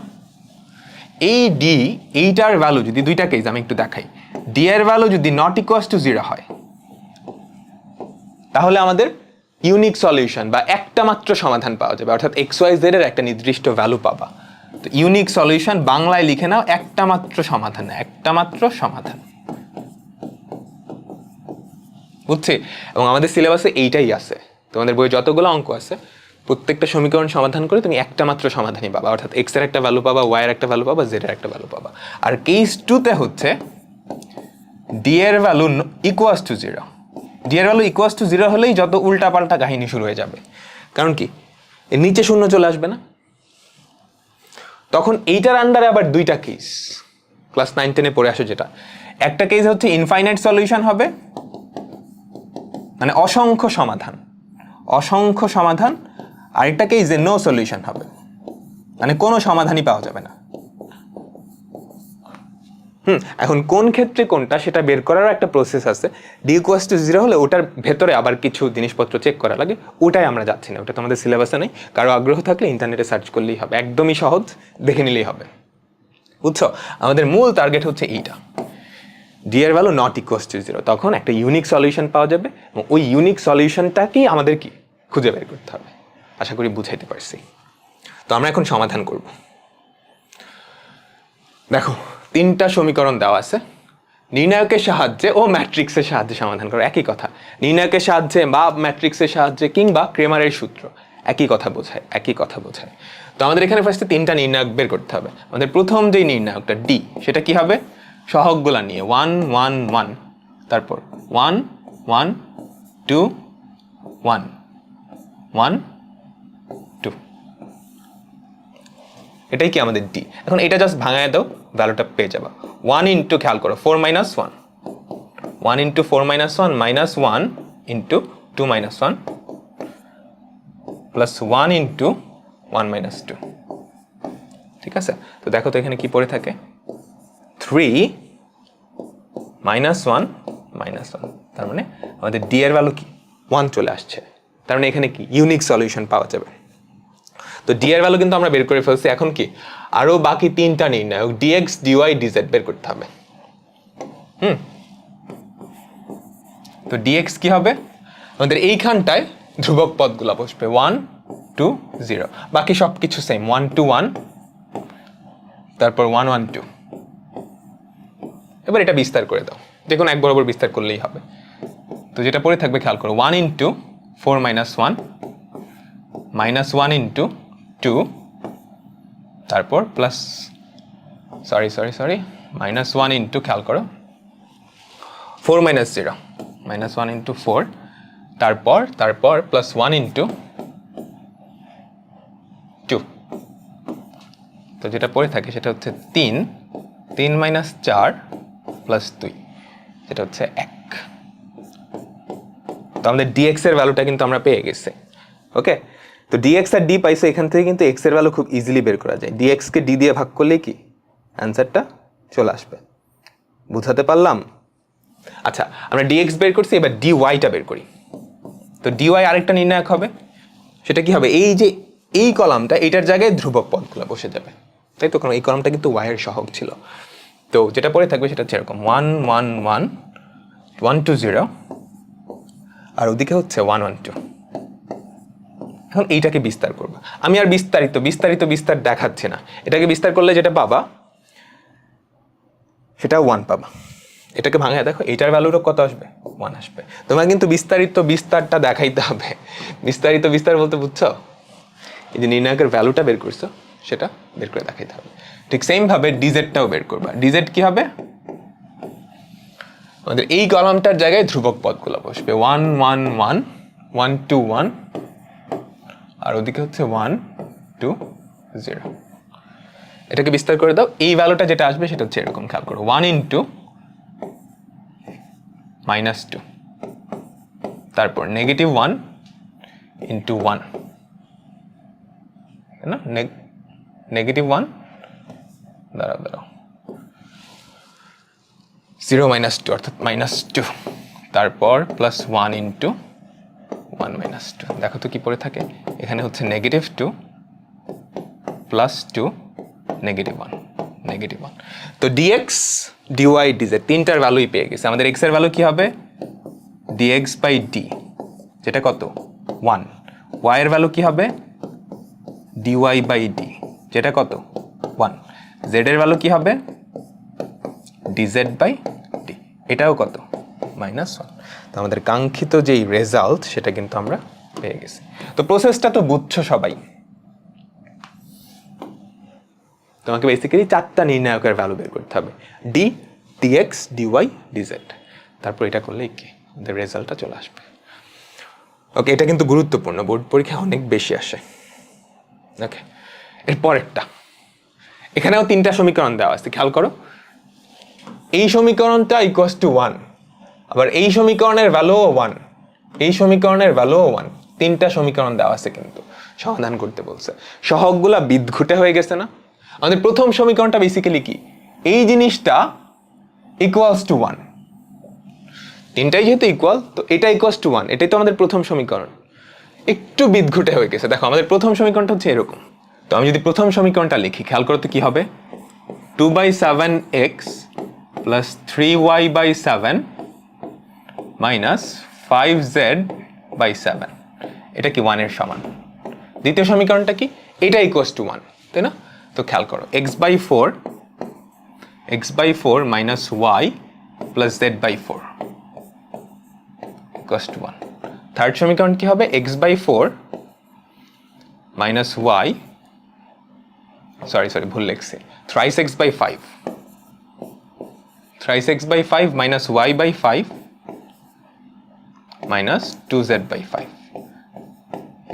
এই ডি, এইটার ভ্যালু যদি দুইটা কেস আমি একটু দেখাই, ডি এর ভ্যালু যদি নট ইকুয়ালস টু 0 হয় তাহলে আমাদের ইউনিক সলিউশন বা একটা মাত্র সমাধান পাওয়া যাবে, অর্থাৎ এক্স ওয়াই জেড এর একটা নির্দিষ্ট ভ্যালু পাবা। তো ইউনিক সলিউশন বাংলায় লিখে নাও একটা মাত্র সমাধান, একটা মাত্র সমাধান, বুঝছি? এবং আমাদের সিলেবাসে এইটাই আছে। তোমাদের বইয়ে যতগুলো অঙ্ক আছে প্রত্যেকটা সমীকরণ সমাধান করে তুমি একটা মাত্র সমাধানই পাবা, অর্থাৎ এক্স এর একটা ভ্যালু পাবা, ওয়াই এর একটা ভ্যালু পাবা, জেড এর একটা ভ্যালু পাবা। আর কেস 2তে হচ্ছে ডি এর ভ্যালু ইকুয়ালস টু 0। ডি এর ভ্যালু ইকুয়ালস টু 0 হলেই যত উল্টাপাল্টা কাহিনী শুরু হয়ে যাবে, কারণ কি এর নিচে শূন্য চলে আসবে না? তখন এইটার আন্ডারে আবার দুইটা কেস ক্লাস 9-10-এ পড়ে আসো, যেটা একটা কেস হচ্ছে ইনফাইনাইট সলিউশন হবে, মানে অসংখ্য সমাধান, অসংখ্য সমাধান। আরেকটা কেস যে নো সলিউশন হবে, মানে কোনো সমাধানই পাওয়া যাবে না। এখন কোন ক্ষেত্রে কোনটা সেটা বের করার একটা প্রসেস আছে। ডি ইকুয়ালস টু 0 হলে ওটার ভেতরে আবার কিছু জিনিসপত্র চেক করা লাগে, ওটাই আমরা যাচ্ছি না, ওটা তো আমাদের সিলেবাসে নেই। কারো আগ্রহ থাকলে ইন্টারনেটে সার্চ করলেই হবে, একদমই সহজ, দেখে নিলেই হবে। বুঝছো, আমাদের মূল টার্গেট হচ্ছে এইটা, ডি এর ভ্যালু নট ইকুয়ালস টু 0, তখন একটা ইউনিক সলিউশন পাওয়া যাবে এবং ওই ইউনিক সলিউশনটাকেই আমাদের কি খুঁজে বের করতে হবে। আশা করি বুঝাইতে পারছি। তো আমরা এখন সমাধান করব। দেখো 3টা সমীকরণ দেওয়া আছে, নির্ণায়কের সাহায্যে ও ম্যাট্রিক্সের সাহায্যে সমাধান করো, একই কথা। নির্ণায়কের সাহায্যে বা ম্যাট্রিক্সের সাহায্যে কিংবা ক্রেমারের সূত্র, একই কথা বোঝায়, একই কথা বোঝায়। তো আমাদের এখানে ফার্স্টে 3টা নির্ণায়ক বের করতে হবে। আমাদের প্রথম যে নির্ণায়কটা ডি, সেটা কি হবে, সহগগুলা নিয়ে 1 1 1, তারপর 1 1 2 1 1 2, এটাই কি আমাদের ডি। এখন এটা জাস্ট ভাঙায় দাও, ভ্যালুটা পেয়ে যাবা। 1 ইন্টু, খেয়াল করো, 4 minus 1, 1 into 4 minus 1 minus 1 into 2 minus 1 plus 1 into 1 minus 2। ঠিক আছে, তো দেখো তো এখানে কি পড়ে থাকে, 3 মাইনাস 1 মাইনাস 1, তার মানে আমাদের ডি এর ভ্যালু কি 1 চলে আসছে। তার মানে এখানে কি ইউনিক সলিউশন পাওয়া যাবে। তো ডি এর ভ্যালু কিন্তু আমরা বের করে ফেলছি। এখন কি আরো বাকি 3টা নির্ণায়ক ডিএক্স ডিওয়াই ডিজেড বের করতে হবে। তো ডিএক্স কি হবে, আমাদের এইখানটায় ধ্রুবক পদগুলো বসবে 1 2 0, বাকি সব কিছু সেম, 1 2 1, তারপর 1 1 2। এবার এটা বিস্তার করে দাও, যে কোনো এক বরাবর বিস্তার করলেই হবে। তো যেটা পড়ে থাকবে খেয়াল করো, 1 ইন্টু 4 মাইনাস 1 মাইনাস 1 ইন্টু 2, তারপর প্লাস সরি মাইনাস 1 ইন্টু, খেয়াল করো, 4 মাইনাস 0 মাইনাস 1 ইন্টু 4, তারপর প্লাস 1 ইন্টু 2। তো যেটা পড়ে থাকে সেটা হচ্ছে 3 মাইনাস 4 প্লাস 2, যেটা হচ্ছে 1। তো আমাদের ডিএক্স এর ভ্যালুটা কিন্তু আমরা পেয়ে গেছি। ওকে, তো ডিএক্স আর ডি পাইছে, এখান থেকে কিন্তু এক্স এর ভ্যালু খুব ইজিলি বের করা যায়। ডিএক্স কে ডি দিয়ে ভাগ করলেই কি অ্যান্সারটা চলে আসবে। বুঝাতে পারলাম? আচ্ছা, আমরা ডিএক্স বের করছি, এবার ডিওয়াইটা বের করি। তো ডিওয়াই আরেকটা নির্ণায়ক হবে, সেটা কি হবে, এই যে এই কলামটা, এইটার জায়গায় ধ্রুবক পদগুলো বসে যাবে, তাই তো? কারণ এই কলামটা কিন্তু ওয়াই এর সহগ ছিল। তো যেটা পড়ে থাকবে সেটা হচ্ছে এরকম 1 1 1 1 2 0, আর ওদিকে হচ্ছে 1 1 2। এখন এইটাকে বিস্তার করবো আমি, আর বিস্তার দেখাচ্ছে না। এটাকে বিস্তার করলে যেটা পাবা সেটা 1 পাবা। এটাকে ভাঙায় দেখো, এইটার ভ্যালুরও কত আসবে, 1 আসবে। তোমার কিন্তু বিস্তারটা দেখাইতে হবে। বিস্তার বলতে বুঝছো, এই যে নির্ণায়কের ভ্যালুটা বের করছো সেটা বের করে দেখাইতে হবে। ঠিক সেম ভাবে ডিজেডটাও বের করবা। ডিজেড কি হবে, আমাদের এই কলামটার জায়গায় ধ্রুবক পদগুলো বসবে 1 1 1 1 2 1, আর ওদিকে হচ্ছে 1 2 0। এটাকে বিস্তার করে দাও, এই ভ্যালুটা যেটা আসবে সেটা হচ্ছে এরকম, খেয়াল করো, 1 ইন্টু মাইনাস 2, তারপর নেগেটিভ 1 ইন্টু 1, না নেগেটিভ 1, দাঁড়াও 0 মাইনাস 2 অর্থাৎ মাইনাস 2, তারপর প্লাস 1 ইন্টু 1 মাইনাস 2। দেখো তো কি পড়ে থাকে, এখানে হচ্ছে নেগেটিভ 2 প্লাস 2 নেগেটিভ 1। তো ডিএক্স ডিওয়াই ডিজেড 3টার ভ্যালুই পেয়ে গেছে। আমাদের এক্স এর ভ্যালু কি হবে, ডিএক্স বাই ডি, যেটা কত 1। ওয়াই এর ভ্যালু কি হবে, ডিওয়াই বাই ডি, যেটা কত 1। জেড এর ভ্যালু কি হবে, ডিজেড বাই ডি, এটাও কত -1। তো আমাদের কাঙ্ক্ষিত যেই রেজাল্ট সেটা কিন্তু আমরা পেয়ে গেছি। তো প্রসেসটা তো বুঝছো সবাই। তোমাকে বেসিক্যালি 4টা নির্ণায়কের ভ্যালু বের করতে হবে, ডি ডিএক্স ডিওয়াই ডিজেড। তারপর এটা করলেই কি আমাদের রেজাল্টটা চলে আসবে। ওকে, এটা কিন্তু গুরুত্বপূর্ণ, বোর্ড পরীক্ষা অনেক বেশি আসে। ওকে, এরপরেরটা, এখানেও 3টা সমীকরণ দেওয়া আছে, খেয়াল করো। এই সমীকরণটা ইকুয়ালস টু 1, আবার এই সমীকরণের ভ্যালুও 1, এই সমীকরণের ভ্যালুও 1। 3টা সমীকরণ দেওয়া আছে কিন্তু। সমাধান করতে বলছে। সহগগুলা বিদঘুটে হয়ে গেছে না? আমাদের প্রথম সমীকরণটা বেসিক্যালি কি, এই জিনিসটা ইকুয়ালস টু 1, তিনটাই যেহেতু ইকুয়াল তো এটা ইকুয়ালস টু 1, এটাই তো আমাদের প্রথম সমীকরণ। একটু বিদঘুটে হয়ে গেছে। দেখো আমাদের প্রথম সমীকরণটা হচ্ছে এরকম, তো আমি যদি প্রথম সমীকরণটা লিখি, খেয়াল করো তো কি হবে, 2/7x plus 3y/7 minus 5z/7, এটা কি 1 এর সমান। দ্বিতীয় সমীকরণটা কি, এটা ইকুয়ালস টু 1, তাই না? তো খেয়াল করো, x/4 minus y plus z/4 equals to 1। Third সমীকরণ কি হবে, x/4 মাইনাস y, সরি ভুল লিখছি, thrice x/5 minus y/5 minus 2z/5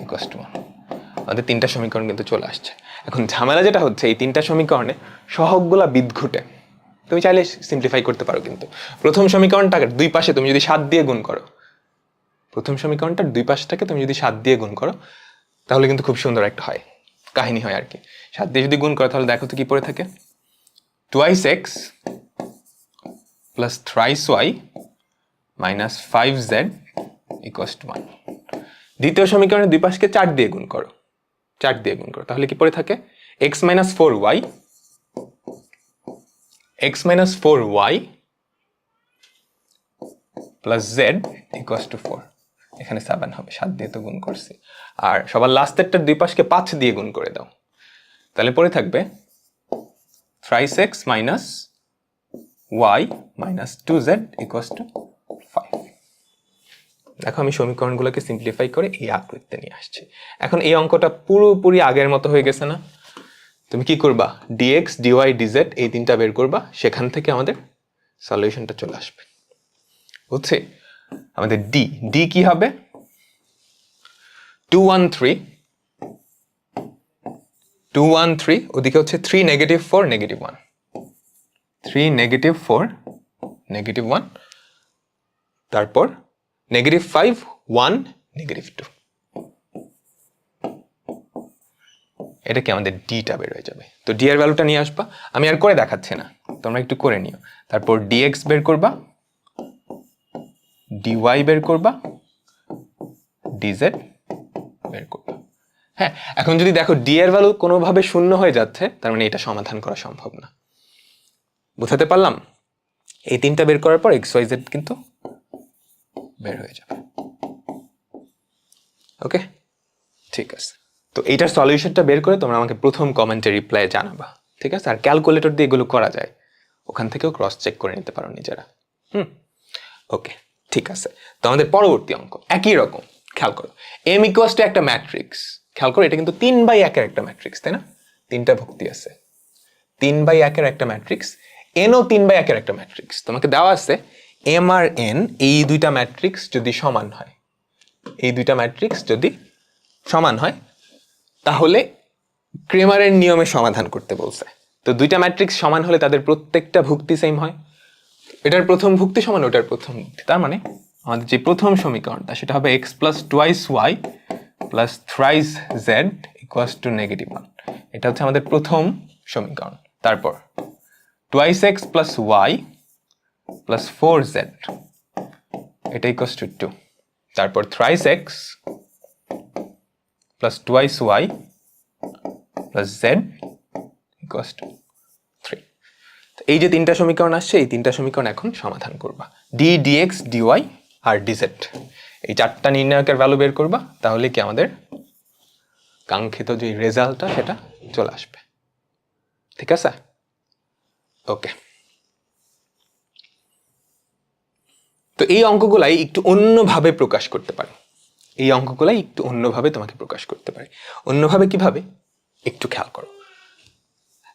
equals to 1। আমাদের তিনটা সমীকরণ কিন্তু চলে আসছে। এখন ঝামেলা যেটা হচ্ছে, এই তিনটা সমীকরণে সহগগুলা বিদঘুটে। তুমি চাইলে সিম্পলিফাই করতে পারো, কিন্তু প্রথম সমীকরণটাকে দুই পাশে তুমি যদি 7 দিয়ে গুণ করো, প্রথম সমীকরণটার দুই পাশটাকে তুমি যদি 7 দিয়ে গুণ করো, তাহলে কিন্তু খুব সুন্দর একটা হয়, কাহিনী হয় আর কি। 7 দিয়ে যদি গুণ করো তাহলে দেখো তো কি পড়ে থাকে, 2x plus thrice y minus 5z equals to 1। দ্বিতীয় সমীকরণের দুই পাশকে 4 দিয়ে গুণ করো, 4 দিয়ে গুণ করো, তাহলে কি পড়ে থাকে, x minus 4y plus z equals to 4। এখানে 7 হবে, 7 দিয়ে তো গুণ করছি। আর সবার লাস্টেরটার দুই পাশকে 5 দিয়ে গুণ করে দাও, তাহলে পড়ে থাকবে thrice x minus y minus 2z equals to 5। দেখো আমি সমীকরণগুলোকে সিম্পলিফাই করে এই আকৃতিতে নিয়ে আসছি। এখন এই অঙ্কটা পুরোপুরি আগের মতো হয়ে গেছে না? তুমি কি করবা, dx dy dz এই তিনটা বের করবা, সেখান থেকে আমাদের সলিউশনটা চলে আসবে, বুঝছে? আমাদের d কি হবে, 213 ওদিকে হচ্ছে 3 নেগেটিভ 4 নেগেটিভ 1, 3 নেগেটিভ 4 নেগেটিভ 1, তারপর নেগেটিভ 5 1 নেগেটিভ 2, এটা কি আমাদের ডিটা বের হয়ে যাবে। তো ডি এর ভ্যালুটা নিয়ে আসবা, আমি আর করে দেখাচ্ছি না, তোমরা একটু করে নিও। তারপর dx বের করবা, dy বের করবা, dz বের করবা। হ্যাঁ, এখন যদি দেখো ডি এর ভ্যালু কোনোভাবে শূন্য হয়ে যাচ্ছে, তার মানে এটা সমাধান করা সম্ভব না। বুঝাতে পারলাম? এই তিনটা বের করার পর এক্স ওয়াই জেড কিন্তু বের হয়ে যাবে। ওকে, ঠিক আছে। তো এইটার সলিউশনটা বের করে তোমরা আমাকে প্রথম কমেন্টে রিপ্লাই জানাবা, ঠিক আছে? আর ক্যালকুলেটর দিয়ে এগুলো করা যায়, ওখান থেকেও ক্রস চেক করে নিতে পারো নিজেরা। ওকে, ঠিক আছে। তো আমাদের পরবর্তী অঙ্ক একই রকম, খেয়াল করো, m ইকুয়ালস টু একটা ম্যাট্রিক্স। খেয়াল করো, এটা কিন্তু 3/1 একটা ম্যাট্রিক্স, তাই না? তিনটা ভুক্তি আছে, 3/1 একটা ম্যাট্রিক্স, nও 3/1 একটা ম্যাট্রিক্স। তোমাকে দেওয়া আছে m আর n, এই দুইটা ম্যাট্রিক্স যদি সমান হয়, এই দুইটা ম্যাট্রিক্স যদি সমান হয়, তাহলে ক্রেমারের নিয়মে সমাধান করতে বলছে। তো দুইটা ম্যাট্রিক্স সমান হলে তাদের প্রত্যেকটা ভুক্তি সেম হয়, এটার প্রথম ভুক্তি সমান ওটার প্রথম ভুক্তি। তার মানে আমাদের যে প্রথম সমীকরণটা সেটা হবে x plus twice y plus thrice z equals to negative 1। এটা হচ্ছে আমাদের প্রথম সমীকরণ। তারপর twice x plus y plus 4z এটা ইকুয়ালস টু 2। তারপর thrice x plus twice y plus z equals to 3। এই যে তিনটা সমীকরণ আসছে, এই তিনটা সমীকরণ এখন সমাধান করবা, ডি ডিএক্স ডিওয়াই আর ডিজেড, এই চারটা নির্ণায়কের ভ্যালু বের করবা, তাহলে কি আমাদের কাঙ্ক্ষিত যে রেজাল্টটা সেটা চলে আসবে। ঠিক আছে? ওকে, তো এই অঙ্কগুলাই একটু অন্যভাবে প্রকাশ করতে পারে, এই অঙ্কগুলাই একটু অন্যভাবে তোমাকে প্রকাশ করতে পারে। অন্যভাবে কিভাবে একটু খেয়াল করো,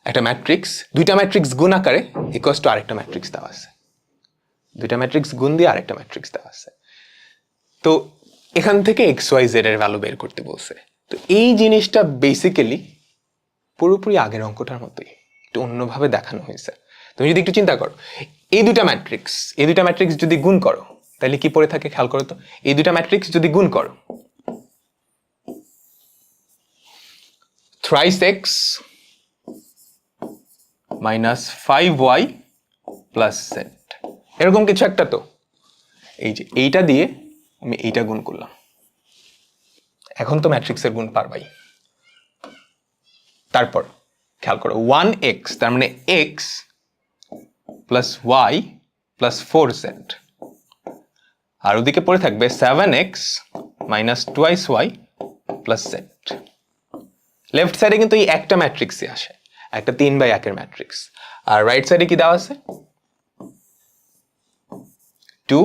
একটা ম্যাট্রিক্স, দুইটা ম্যাট্রিক্স গুণ আকারে ইকুয়ালস টু আরেকটা ম্যাট্রিক্স দেওয়া আছে, দুইটা ম্যাট্রিক্স গুণ দিয়ে আরেকটা ম্যাট্রিক্স দেওয়া আছে। তো এখান থেকে এক্স ওয়াই জেড এর ভ্যালু বের করতে বলছে। তো এই জিনিসটা বেসিক্যালি পুরোপুরি আগের অঙ্কটার মতোই, একটু অন্যভাবে দেখানো হয়েছে। তুমি যদি একটু চিন্তা করো, এই দুইটা ম্যাট্রিক্স যদি গুণ করো, তাহলে কি পড়ে থাকে খেয়াল করো তো, এই দুইটা ম্যাট্রিক্স যদি গুণ করো, thrice x minus 5y plus z, এরকম কিছু একটা। তো এই যে এইটা দিয়ে আমি এইটা গুণ করলাম, এখন তো ম্যাট্রিক্সের গুণ পারবাই। তারপর খেয়াল করো 1x, তার মানে x plus y plus 4z, আর ওদিকে পড়ে থাকবে 7x minus twice y plus z। Left সাইডে কিন্তু এই একটা ম্যাট্রিক্সই আসে, একটা 3/1 এর ম্যাট্রিক্স। আর রাইট সাইডে কি দেওয়া আছে? 2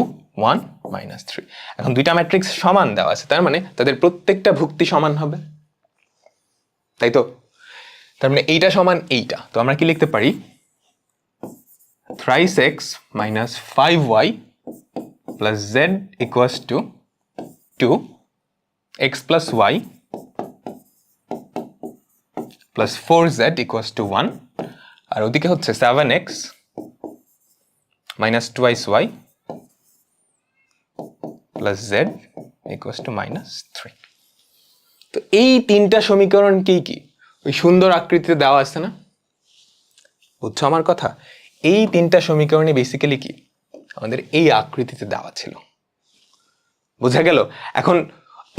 1 মাইনাস 3। এখন দুইটা ম্যাট্রিক্স সমান দেওয়া আছে, তার মানে তাদের প্রত্যেকটা ভুক্তি সমান হবে, তাই তো? তার মানে এইটা সমান এইটা, তো আমরা কি লিখতে পারি? thrice x minus 5y plus z equals to 2 x plus y plus 4z equals to 1, আর ওদিকে হচ্ছে 7x minus twice y plus z equals to minus 3। তো এই তিনটা সমীকরণ কি ওই সুন্দর আকৃতিতে দেওয়া আছে না? বুঝছো আমার কথা? এই তিনটা সমীকরণই বেসিক্যালি কি আমাদের এই আকৃতিতে দেওয়া ছিল, বোঝা গেল? এখন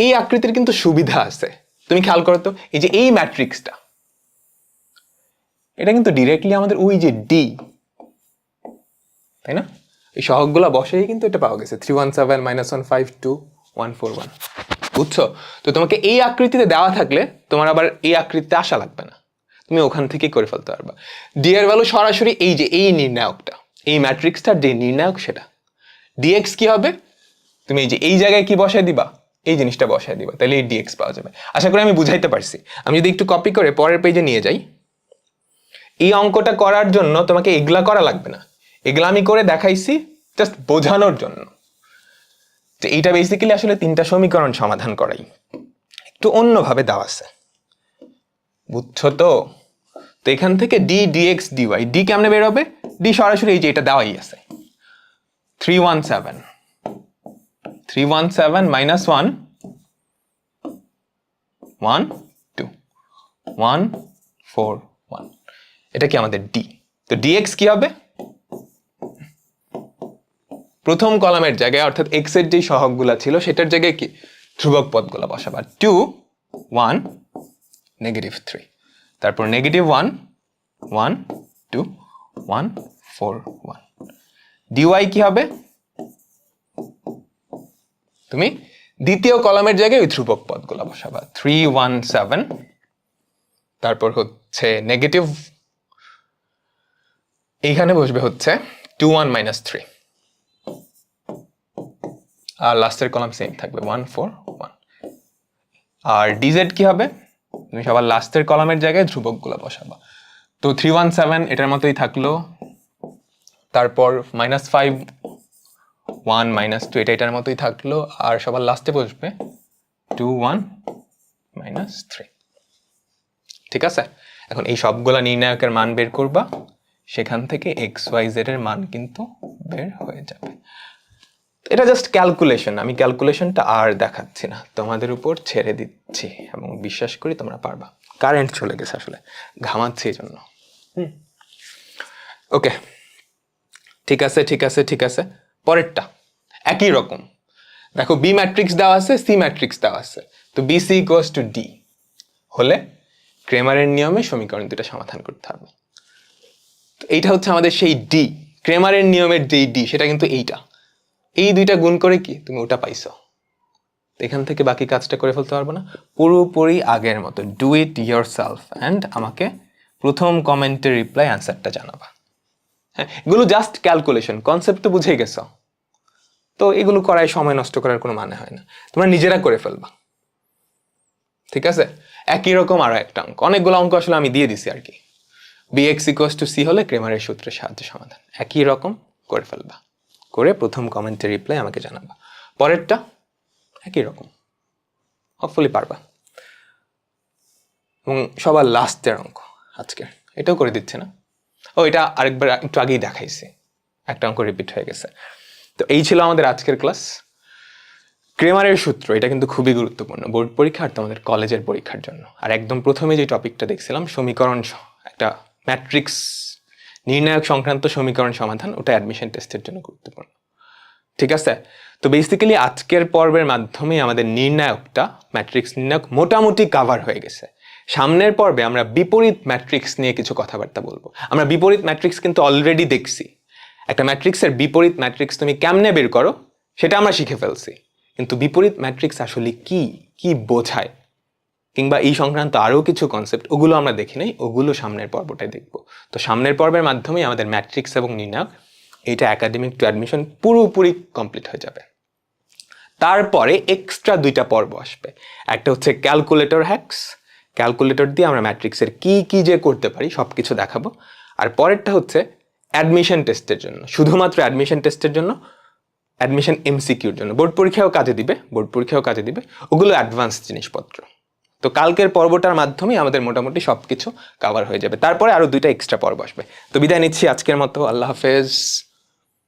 এই আকৃতির কিন্তু সুবিধা আছে, তুমি খেয়াল করো তো, এই যে এই ম্যাট্রিক্সটা, এটা কিন্তু ডিরেক্টলি আমাদের ওই যে ডি, তাই না? এই সহগগুলা বসেই কিন্তু এটা পাওয়া গেছে, 317 -1 5 2 1 4 1। বুঝছো? তো তোমাকে এই আকৃতিতে দেওয়া থাকলে তোমার আবার এই আকৃতিতে আসা লাগবে না, তুমি ওখান থেকে করে ফেলতে পারবা। ডি এর ভ্যালু সরাসরি এই যে এই নির্ণায়কটা, এই ম্যাট্রিক্সটার যে নির্ণায়ক সেটা। ডিএক্স কি হবে? তুমি এই যে এই জায়গায় কি বসায় দিবা? এই জিনিসটা বসায় দিবা, তাহলে এই ডিএক্স পাওয়া যাবে। আশা করি আমি বুঝাইতে পারছি। আমি যদি একটু কপি করে পরের পেজে নিয়ে যাই, এই অঙ্কটা করার জন্য তোমাকে এগুলা করা লাগবে না, এগুলা আমি করে দেখাইছি জাস্ট বোঝানোর জন্য যে এইটা বেসিক্যালি আসলে তিনটা সমীকরণ সমাধান করাই, একটু অন্যভাবে দেওয়া আছে। বুঝছো তো? তো এখান থেকে ডি ডিএক্স ডিওয়াই, ডি কেমনে বের হবে? ডি সরাসরি এই যে এটা দেওয়াই আছে, 317 minus 1 1 2 1 4 1, এটা কি আমাদের ডি। তো ডিএক্স কি হবে? প্রথম কলামের জায়গায় অর্থাৎ এক্স এর যে সহগগুলা ছিল সেটার জায়গায় কি ধ্রুবক পদগুলা বসাবা, 2 1 -3, তারপর -1 1 2 1 4 1। ডিওয়াই কি হবে? তুমি দ্বিতীয় কলামের জায়গায় ওই ধ্রুবক পদগুলা বসাবা, 317, তারপর হচ্ছে নেগেটিভ, এইখানে বসবে হচ্ছে 2 1 -3, আর লাস্টের কলাম সেম থাকবে 1 4 1। আর ডিজেড কি হবে? তুমি সবার লাস্টের কলামের জায়গায় ধ্রুবকগুলো বসাবা, তো 317 এটার মতোই থাকলো, তারপর -5 1 -2 এটার মতোই থাকলো, আর সবার লাস্টে বসবে 2 1 -3। ঠিক আছে? এখন এই সবগুলা নির্ণায়কের মান বের করবা, সেখান থেকে এক্স ওয়াই জেড এর মান কিন্তু বের হয়ে যাবে। এটা জাস্ট ক্যালকুলেশন, আমি ক্যালকুলেশনটা আর দেখাচ্ছি না, তোমাদের উপর ছেড়ে দিচ্ছি এবং বিশ্বাস করি তোমরা পারবা। কারেন্ট চলে গেছে, আসলে ঘামাচ্ছি এই জন্য। ওকে, ঠিক আছে ঠিক আছে ঠিক আছে। পরেরটা একই রকম, দেখো বি ম্যাট্রিক্স দেওয়া আছে, সি ম্যাট্রিক্স দেওয়া আছে, তো B C equals to D হলে ক্রেমারের নিয়মে সমীকরণ দুটো সমাধান করতে হবে। তো এইটা হচ্ছে আমাদের সেই ডি, ক্রেমারের নিয়মের যেই ডি সেটা কিন্তু এইটা, এই দুইটা গুণ করে কি তুমি ওটা পাইছো। এখান থেকে বাকি কাজটা করে ফেলতে পারবো না, পুরোপুরি আগের মতো do it your self and আমাকে প্রথম কমেন্টের রিপ্লাই অ্যান্সারটা জানাবা। হ্যাঁ, এগুলো জাস্ট ক্যালকুলেশন, কনসেপ্ট তো বুঝেই গেছো, তো এগুলো করায় সময় নষ্ট করার কোনো মানে হয় না, তোমরা নিজেরা করে ফেলবা। ঠিক আছে? একই রকম আরো একটা অঙ্ক, অনেকগুলো অঙ্ক আসলে আমি দিয়ে দিছি আর কি। বিএক্স ইকুয়ালস টু সি হলে ক্রেমারের সূত্রের সাহায্যে সমাধান, একই রকম করে ফেলবা, করে প্রথম কমেন্টের রিপ্লাই আমাকে জানাবা। পরেরটা একই রকম, হপফুলি পারবা। এবং সবার লাস্টের অঙ্ক আজকে এটাও করে দিচ্ছে না, ও এটা আরেকবার একটু আগেই দেখাইছি, একটা অঙ্ক রিপিট হয়ে গেছে। তো এই ছিল আমাদের আজকের ক্লাস। ক্রেমারের সূত্র, এটা কিন্তু খুবই গুরুত্বপূর্ণ বোর্ড পরীক্ষা আর তোমাদের কলেজের পরীক্ষার জন্য। আর একদম প্রথমে যে টপিকটা দেখছিলাম সমীকরণ, একটা ম্যাট্রিক্স নির্ণায়ক সংক্রান্ত সমীকরণ সমাধান, ওটা অ্যাডমিশন টেস্টের জন্য গুরুত্বপূর্ণ। ঠিক আছে, তো বেসিক্যালি আজকের পর্বের মাধ্যমে আমাদের নির্ণায়কটা, ম্যাট্রিক্স নির্ণায়ক মোটামুটি কাভার হয়ে গেছে। সামনের পর্বে আমরা বিপরীত ম্যাট্রিক্স নিয়ে কিছু কথাবার্তা বলবো। আমরা বিপরীত ম্যাট্রিক্স কিন্তু অলরেডি দেখছি। একটা ম্যাট্রিক্সের বিপরীত ম্যাট্রিক্স তুমি কেমনে বের করো সেটা আমরা শিখে ফেলছি, কিন্তু বিপরীত ম্যাট্রিক্স আসলে কি কি বোঝায় কিংবা এই সংক্রান্ত আরও কিছু কনসেপ্ট, ওগুলো আমরা দেখি নাই, ওগুলো সামনের পর্বটায় দেখব। তো সামনের পর্বের মাধ্যমেই আমাদের ম্যাট্রিক্স এবং নির্ণায়ক, এটা একাডেমিক টু অ্যাডমিশন পুরোপুরি কমপ্লিট হয়ে যাবে। তারপরে এক্সট্রা 2টা পর্ব আসবে। একটা হচ্ছে ক্যালকুলেটর হ্যাক্স, ক্যালকুলেটর দিয়ে আমরা ম্যাট্রিক্সের কি কি যে করতে পারি সব কিছু দেখাবো। আর পরেরটা হচ্ছে অ্যাডমিশন টেস্টের জন্য, শুধুমাত্র অ্যাডমিশন টেস্টের জন্য, অ্যাডমিশন এমসিকিউর জন্য, বোর্ড পরীক্ষাও কাজে দিবে, বোর্ড পরীক্ষাও কাজে দিবে, ওগুলো অ্যাডভান্স জিনিসপত্র। তো কালকের পর্বটার মাধ্যমে আমাদের মোটামুটি সব কিছু কাভার হয়ে যাবে। তারপরে আরও 2টা এক্সট্রা পর্ব আসবে। তো বিদায় নিচ্ছি আজকের মতো, আল্লাহ হাফেজ।